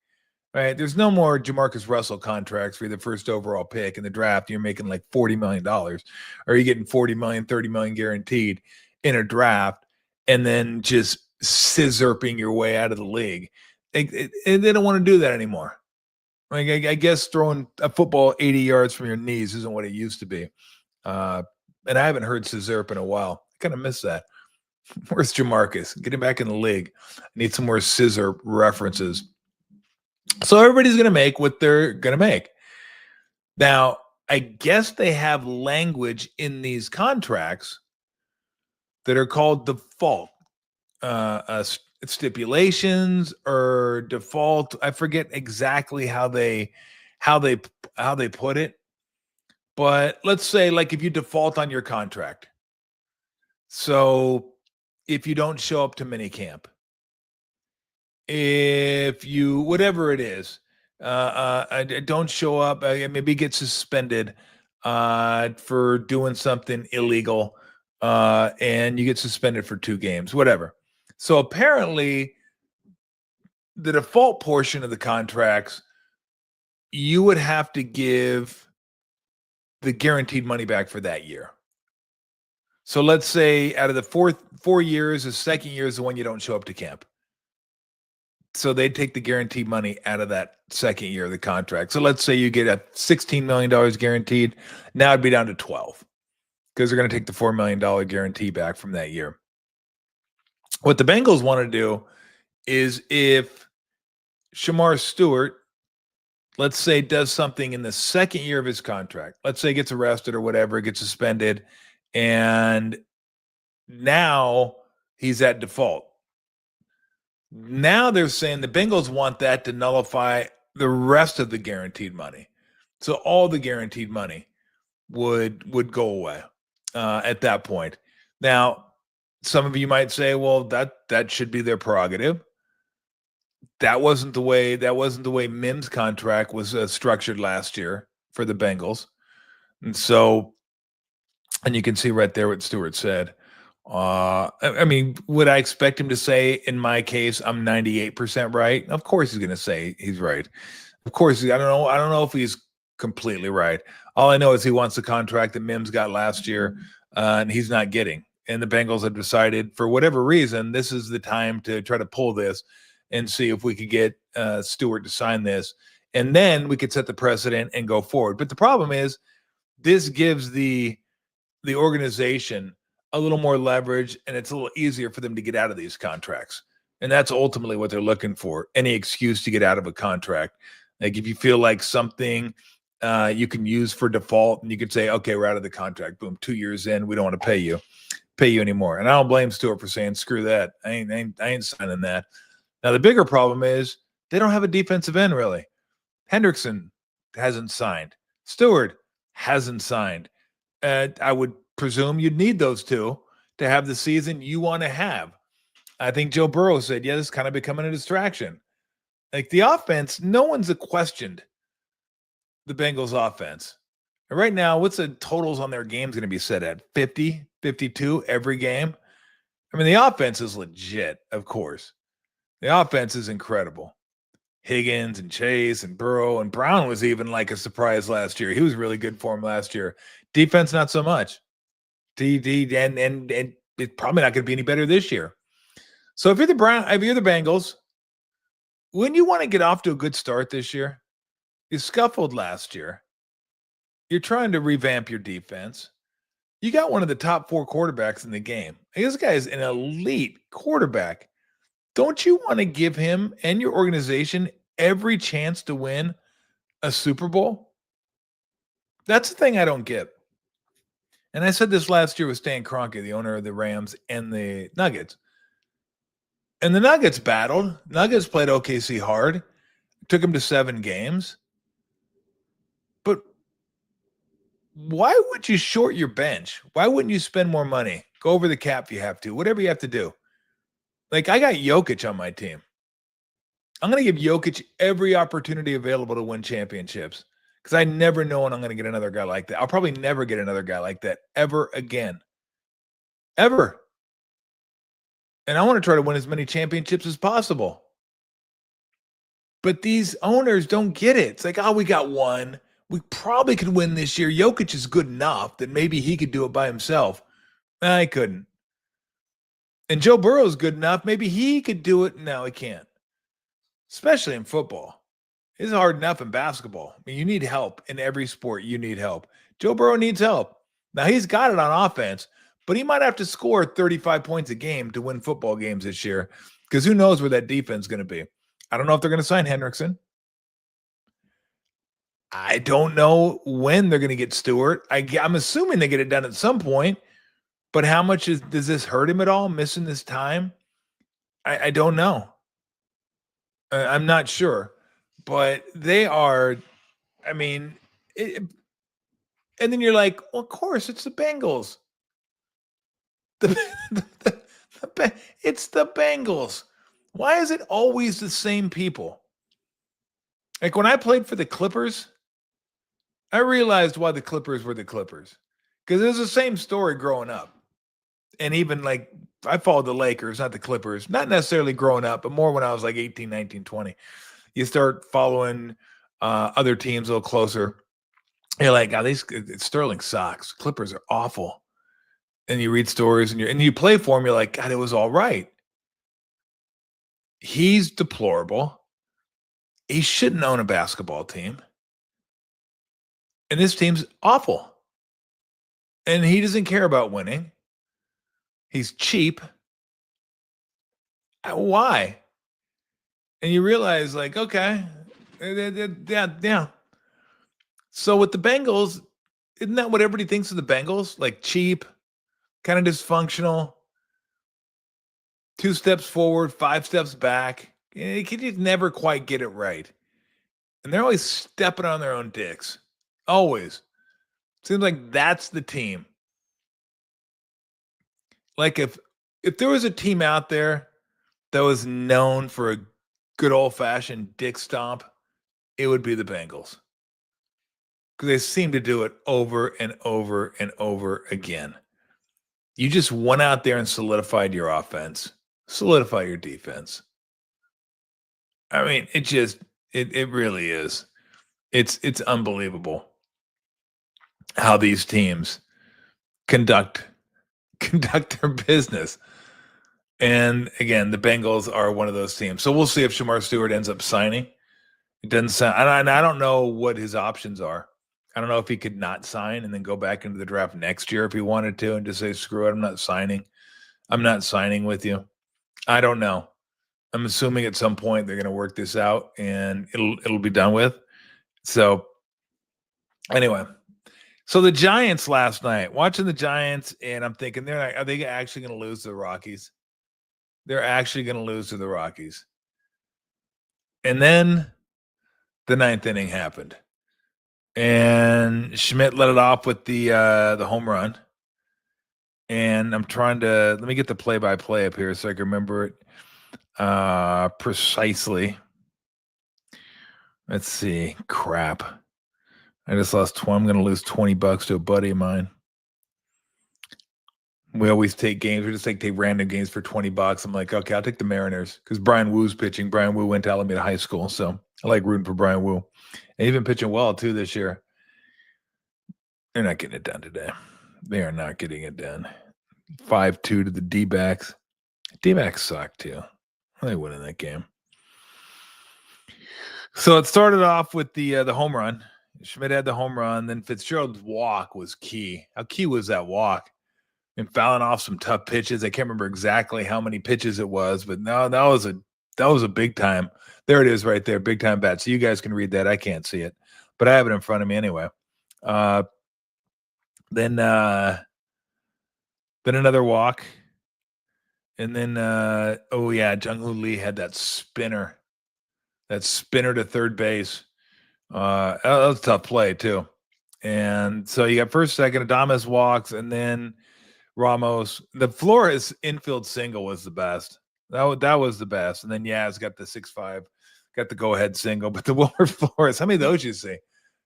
Right? There's no more Jamarcus Russell contracts for the first overall pick in the draft. You're making like $40 million, or you're getting $40 million, $30 million guaranteed in a draft, and then just scissorping your way out of the league. They don't want to do that anymore. Like, I guess throwing a football 80 yards from your knees isn't what it used to be. And I haven't heard Scissor in a while. I kind of miss that. Where's Jamarcus? Get him back in the league. I need some more Scissor references. So everybody's going to make what they're going to make. Now, I guess they have language in these contracts that are called default stipulations or default. I forget exactly how they put it. But let's say, like, if you default on your contract, so if you don't show up to minicamp, if you, whatever it is, don't show up, maybe get suspended for doing something illegal, and you get suspended for 2 games, whatever. So apparently, the default portion of the contracts, you would have to give the guaranteed money back for that year. So let's say out of the 4 years, the second year is the one you don't show up to camp. So they'd take the guaranteed money out of that second year of the contract. So let's say you get a $16 million guaranteed. Now it'd be down to 12 because they're going to take the $4 million guarantee back from that year. What the Bengals want to do is if Shamar Stewart, let's say, does something in the second year of his contract, let's say gets arrested or whatever, gets suspended, and now he's at default. Now they're saying the Bengals want that to nullify the rest of the guaranteed money. So all the guaranteed money would go away at that point. Now, some of you might say, well, that should be their prerogative. That wasn't the way Mims' contract was structured last year for the Bengals. And so, and you can see right there what Stewart said. I mean, would I expect him to say, in my case, I'm 98% right? Of course he's going to say he's right. Of course, I don't know if he's completely right. All I know is he wants the contract that Mims got last year, and he's not getting. And the Bengals have decided, for whatever reason, this is the time to try to pull this and see if we could get Stewart to sign this. And then we could set the precedent and go forward. But the problem is, this gives the organization a little more leverage, and it's a little easier for them to get out of these contracts. And that's ultimately what they're looking for, any excuse to get out of a contract. Like if you feel like something you can use for default, and you could say, okay, we're out of the contract. Boom, 2 years in, we don't want to pay you anymore. And I don't blame Stewart for saying, screw that. I ain't signing that. Now, the bigger problem is they don't have a defensive end, really. Hendrickson hasn't signed. Stewart hasn't signed. I would presume you'd need those two to have the season you want to have. I think Joe Burrow said, yeah, this is kind of becoming a distraction. Like the offense, no one's questioned the Bengals offense. And right now, what's the totals on their games going to be set at? 50, 52 every game? I mean, the offense is legit, of course. The offense is incredible. Higgins and Chase and Burrow and Brown was even like a surprise last year. He was really good for him last year. Defense, not so much. And it's probably not going to be any better this year. So if you're the Bengals, when you want to get off to a good start this year, you scuffled last year. You're trying to revamp your defense. You got one of the top 4 quarterbacks in the game. This guy is an elite quarterback. Don't you want to give him and your organization every chance to win a Super Bowl? That's the thing I don't get. And I said this last year with Stan Kroenke, the owner of the Rams and the Nuggets. And the Nuggets battled. Nuggets played OKC hard. Took them to 7 games. But why would you short your bench? Why wouldn't you spend more money? Go over the cap if you have to. Whatever you have to do. Like, I got Jokic on my team. I'm going to give Jokic every opportunity available to win championships because I never know when I'm going to get another guy like that. I'll probably never get another guy like that ever again. Ever. And I want to try to win as many championships as possible. But these owners don't get it. It's like, oh, we got one. We probably could win this year. Jokic is good enough that maybe he could do it by himself. I couldn't. And Joe Burrow is good enough. Maybe he could do it. No, he can't. Especially in football. It's hard enough in basketball. I mean, you need help in every sport. You need help. Joe Burrow needs help. Now he's got it on offense, but he might have to score 35 points a game to win football games this year because who knows where that defense is going to be. I don't know if they're going to sign Hendrickson. I don't know when they're going to get Stewart. I'm assuming they get it done at some point, but how much does this hurt him at all, missing this time? I don't know. I'm not sure, but they are, I mean, and then you're like, well, of course, it's the Bengals. It's the Bengals. Why is it always the same people? Like when I played for the Clippers, I realized why the Clippers were the Clippers. Because it was the same story growing up. And even like I followed the Lakers, not the Clippers, not necessarily growing up, but more when I was like 18, 19, 20. You start following other teams a little closer. You're like, God, Sterling sucks. Clippers are awful. And you read stories and you play for him. You're like, God, it was all right. He's deplorable. He shouldn't own a basketball team. And this team's awful. And he doesn't care about winning. He's cheap. Why? And you realize, like, okay, yeah. So with the Bengals, isn't that what everybody thinks of the Bengals? Like cheap, kind of dysfunctional, 2 steps forward, 5 steps back. You can just never quite get it right. And they're always stepping on their own dicks. Always. Seems like that's the team. Like if there was a team out there that was known for a good old-fashioned dick stomp, it would be the Bengals. Because they seem to do it over and over and over again. You just went out there and solidified your offense, solidify your defense. I mean, it really is. It's unbelievable how these teams conduct their business. And again, the Bengals are one of those teams. So we'll see if Shamar Stewart ends up signing. It doesn't sound, and I don't know what his options are. I don't know if he could not sign and then go back into the draft next year if he wanted to and just say, screw it, I'm not signing. I'm not signing with you. I don't know. I'm assuming at some point they're going to work this out and it'll be done with. So anyway, so the Giants last night, watching the Giants, and I'm thinking, are they actually going to lose to the Rockies? They're actually going to lose to the Rockies. And then the 9th inning happened. And Schmidt let it off with the home run. And I'm trying to, let me get the play-by-play up here so I can remember it precisely. Let's see. Crap. I just lost 20. I'm going to lose $20 to a buddy of mine. We always take games. We just take random games for $20. I'm like, okay, I'll take the Mariners because Brian Woo's pitching. Brian Woo went to Alameda High School, so I like rooting for Brian Woo. And he's been pitching well, too, this year. They're not getting it done today. They are not getting it done. 5-2 to the D-backs. D-backs suck, too. They win in that game. So it started off with the home run. Schmidt had the home run. Then Fitzgerald's walk was key. How key was that walk? And fouling off some tough pitches. I can't remember exactly how many pitches it was, but no, that was a big time. There it is right there, big time bat. So you guys can read that. I can't see it, but I have it in front of me anyway. Then another walk. And then, Jung-Hoo Lee had that spinner to third base. That was a tough play too. And so you got first, second, Adames walks, and then Ramos. The Flores infield single was the best. That was the best. And then Yaz got the 6-5, got the go-ahead single. But the Wilmer Flores, how many of those you see?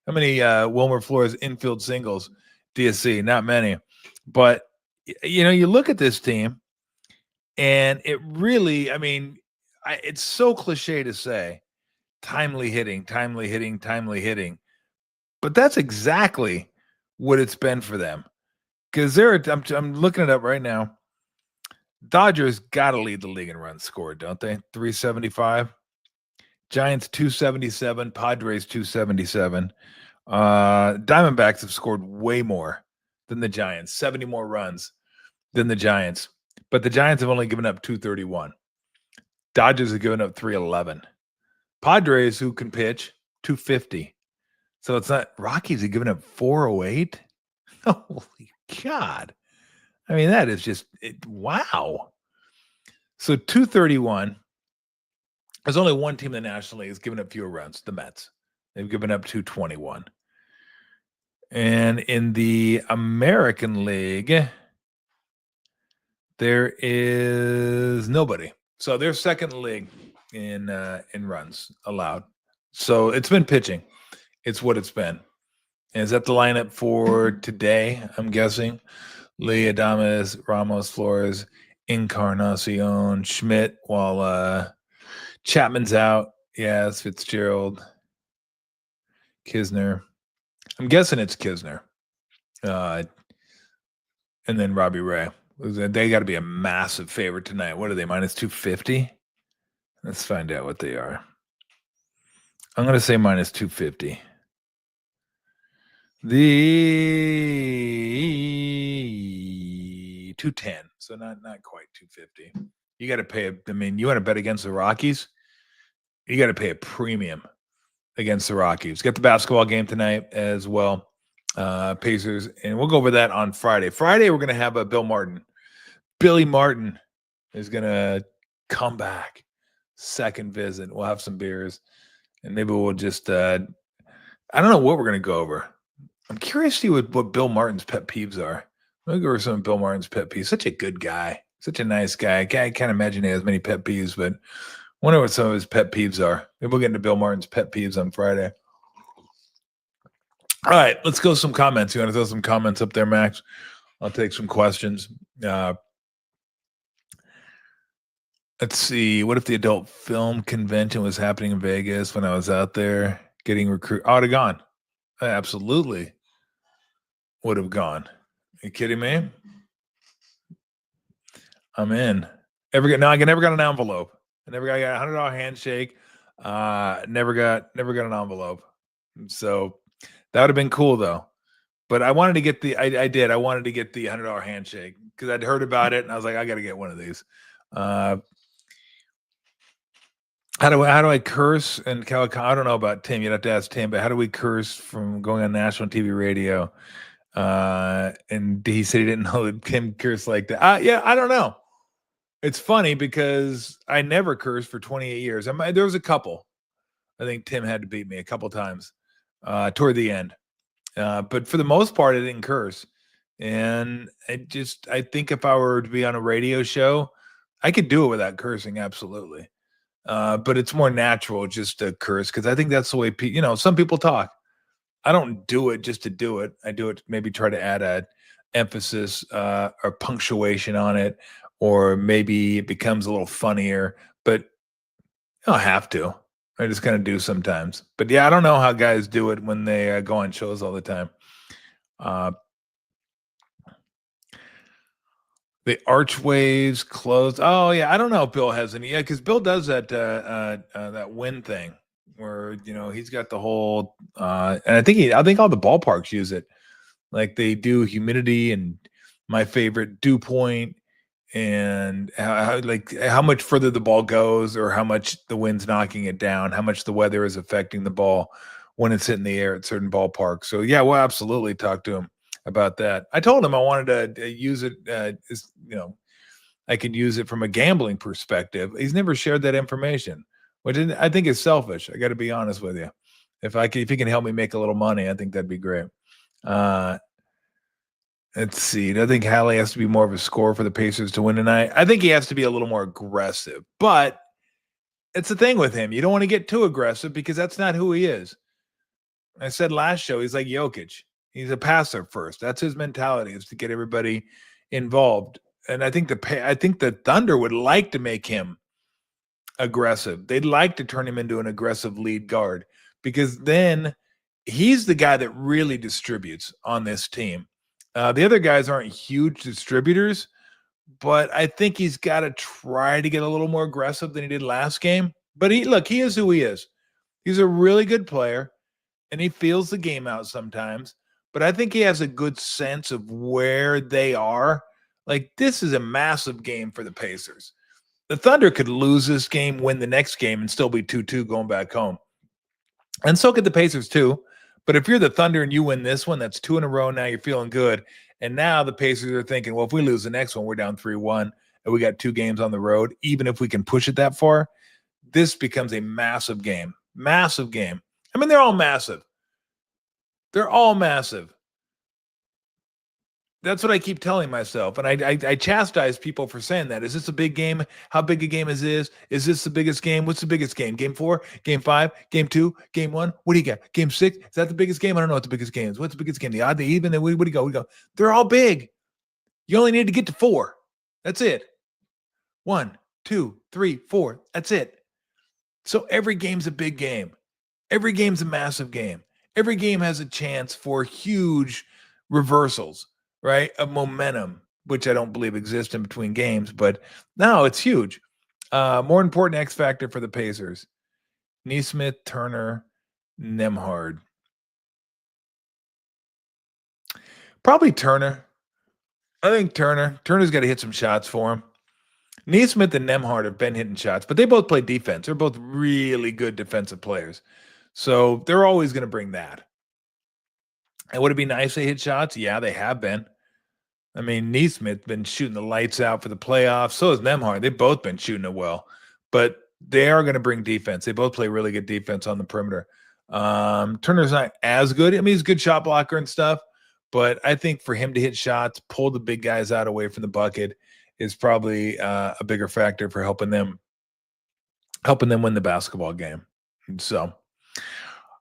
How many Wilmer Flores infield singles do you see? Not many. But, you look at this team, and it really, I mean, it's so cliche to say, timely hitting. But that's exactly what it's been for them. Because I'm looking it up right now. Dodgers got to lead the league in runs scored, don't they? 375. Giants 277. Padres 277. Diamondbacks have scored way more than the Giants, 70 more runs than the Giants. But the Giants have only given up 231. Dodgers have given up 311. Padres, who can pitch, 250. So it's not Rockies have given up 408. Holy God. I mean, that is just wow. So 231. There's only one team in the National League that's given up fewer runs, the Mets. They've given up 221. And in the American League, there is nobody. So they're second league in runs allowed. So it's been pitching. It's what it's been. And is that the lineup for today? I'm guessing. Lee, Adames, Ramos, Flores, Encarnacion, Schmidt, while Chapman's out. Yes, Fitzgerald, Kisner. I'm guessing it's Kisner. And then Robbie Ray. They got to be a massive favorite tonight. What are they, minus 250? Let's find out what they are. I'm going to say minus 250. The 210. So not quite 250. You got to pay, you want to bet against the Rockies? You got to pay a premium against the Rockies. Got the basketball game tonight as well. Pacers, and we'll go over that on Friday. Friday, we're going to have a Bill Martin. Billy Martin is going to come back. Second visit. We'll have some beers, and maybe we'll just, I don't know what we're going to go over. I'm curious to see what Bill Martin's pet peeves are. Let me go over some of Bill Martin's pet peeves. Such a good guy. Such a nice guy. I can't imagine he has many pet peeves, but I wonder what some of his pet peeves are. Maybe we'll get into Bill Martin's pet peeves on Friday. All right, let's go some comments. You want to throw some comments up there, Max? I'll take some questions. Let's see. What if the adult film convention was happening in Vegas when I was out there getting recruited? I would have gone. I absolutely would have gone. Are you kidding me? I'm in. I never got an envelope. I got a $100 handshake. Never got an envelope. So that would have been cool though. But I wanted to get I wanted to get the $100 handshake because I'd heard about it and I was like, I got to get one of these. How do I curse? And I don't know about Tim. You'd have to ask Tim. But how do we curse from going on national TV radio? And he said he didn't know that Tim cursed like that. Yeah, I don't know. It's funny because I never cursed for 28 years. There was a couple. I think Tim had to beat me a couple times toward the end. But for the most part, I didn't curse. And I think if I were to be on a radio show, I could do it without cursing. Absolutely. But it's more natural just to curse because I think that's the way some people talk. I don't do it just to do it. I do it to maybe try to add a emphasis or punctuation on it, or maybe it becomes a little funnier. But I don't have to. I just kind of do sometimes. But yeah, I don't know how guys do it when they go on shows all the time. The archways closed. Oh yeah, I don't know if Bill has any. Yeah, because Bill does that that wind thing where he's got the whole. And I think all the ballparks use it. Like they do humidity and my favorite dew point and how much further the ball goes or how much the wind's knocking it down, how much the weather is affecting the ball when it's hitting the air at certain ballparks. So yeah, we'll absolutely talk to him about that. I told him I wanted to use it I could use it from a gambling perspective. He's never shared that information, which I think is selfish. I got to be honest with you. If he can help me make a little money, I think that'd be great. Let's see. I think Hallie has to be more of a scorer for the Pacers to win tonight. I think he has to be a little more aggressive, but it's the thing with him. You don't want to get too aggressive because that's not who he is. I said last show, he's like Jokic. He's a passer first. That's his mentality, is to get everybody involved. And I think the Thunder would like to make him aggressive. They'd like to turn him into an aggressive lead guard because then he's the guy that really distributes on this team. The other guys aren't huge distributors, but I think he's got to try to get a little more aggressive than he did last game. But he is who he is. He's a really good player, and he feels the game out sometimes. but I think he has a good sense of where they are. Like, this is a massive game for the Pacers. The Thunder could lose this game, win the next game, and still be 2-2 going back home. And so could the Pacers too. But if you're the Thunder and you win this one, that's 2 in a row. Now you're feeling good. And now the Pacers are thinking, well, if we lose the next one, we're down 3-1, and we got 2 games on the road. Even if we can push it that far, this becomes a massive game. Massive game. I mean, they're all massive. They're all massive. That's what I keep telling myself. And I chastise people for saying that. Is this a big game? How big a game is this? Is this the biggest game? What's the biggest game? Game 4? Game 5? Game 2? Game 1? What do you got? Game 6? Is that the biggest game? I don't know what the biggest game is. What's the biggest game? The odd, the even? What do you go? We go. They're all big. You only need to get to 4. That's it. 1, 2, 3, 4. That's it. So every game's a big game. Every game's a massive game. Every game has a chance for huge reversals, right? Of momentum, which I don't believe exists in between games, but no, it's huge. More important X factor for the Pacers: Nesmith, Turner, Nembhard. Probably Turner. I think Turner's got to hit some shots for him. Nesmith and Nembhard have been hitting shots, but they both play defense. They're both really good defensive players. So they're always going to bring that. And would it be nice they hit shots? Yeah, they have been. I mean, Nesmith's been shooting the lights out for the playoffs. So has Nembhard. They've both been shooting it well. But they are going to bring defense. They both play really good defense on the perimeter. Turner's not as good. I mean, he's a good shot blocker and stuff. But I think for him to hit shots, pull the big guys out away from the bucket is probably a bigger factor for helping them win the basketball game. And so,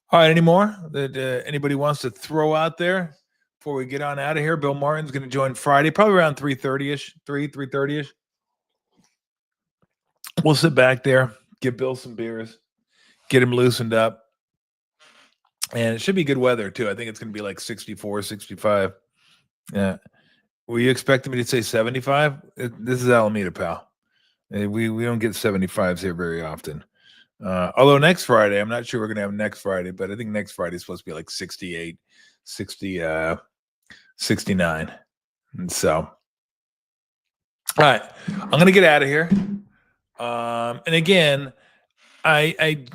all right, any more that anybody wants to throw out there before we get on out of here? Bill Martin's going to join Friday, probably around 3:30ish, 3:30ish. We'll sit back there, give Bill some beers, get him loosened up. And it should be good weather, too. I think it's going to be like 64, 65. Yeah. Were you expecting me to say 75? This is Alameda, pal. We don't get 75s here very often. Although next Friday, I'm not sure we're going to have next Friday, but I think next Friday is supposed to be like 68, 60, 69. And so, all right, I'm going to get out of here. And again, I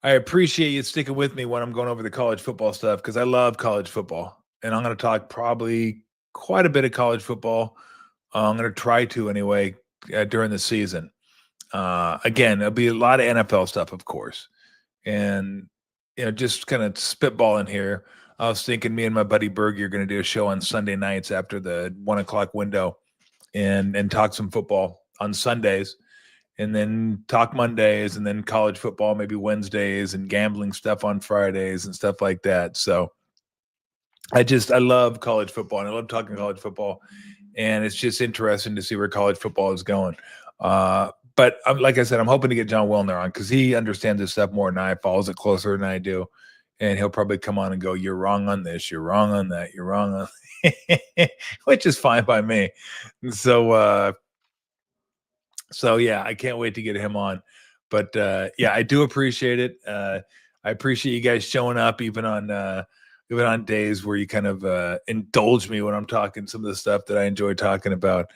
appreciate you sticking with me when I'm going over the college football stuff, because I love college football. And I'm going to talk probably quite a bit of college football. I'm going to try to anyway during the season. Again, there'll be a lot of NFL stuff, of course. And, just kind of spitballing here. I was thinking me and my buddy Bergie are going to do a show on Sunday nights after the 1:00 window and talk some football on Sundays, and then talk Mondays, and then college football maybe Wednesdays, and gambling stuff on Fridays and stuff like that. So I love college football, and I love talking college football, and it's just interesting to see where college football is going. But like I said, I'm hoping to get John Wilner on, because he understands this stuff more than I, follows it closer than I do. And he'll probably come on and go, "You're wrong on this, you're wrong on that, you're wrong on," which is fine by me. And so yeah, I can't wait to get him on. But yeah, I do appreciate it. I appreciate you guys showing up, even on days where you kind of indulge me when I'm talking some of the stuff that I enjoy talking about.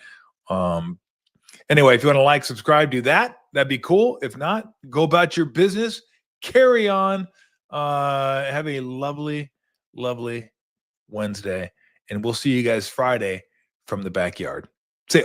Anyway, if you want to like, subscribe, do that. That'd be cool. If not, go about your business. Carry on. Have a lovely, lovely Wednesday. And we'll see you guys Friday from the backyard. See ya.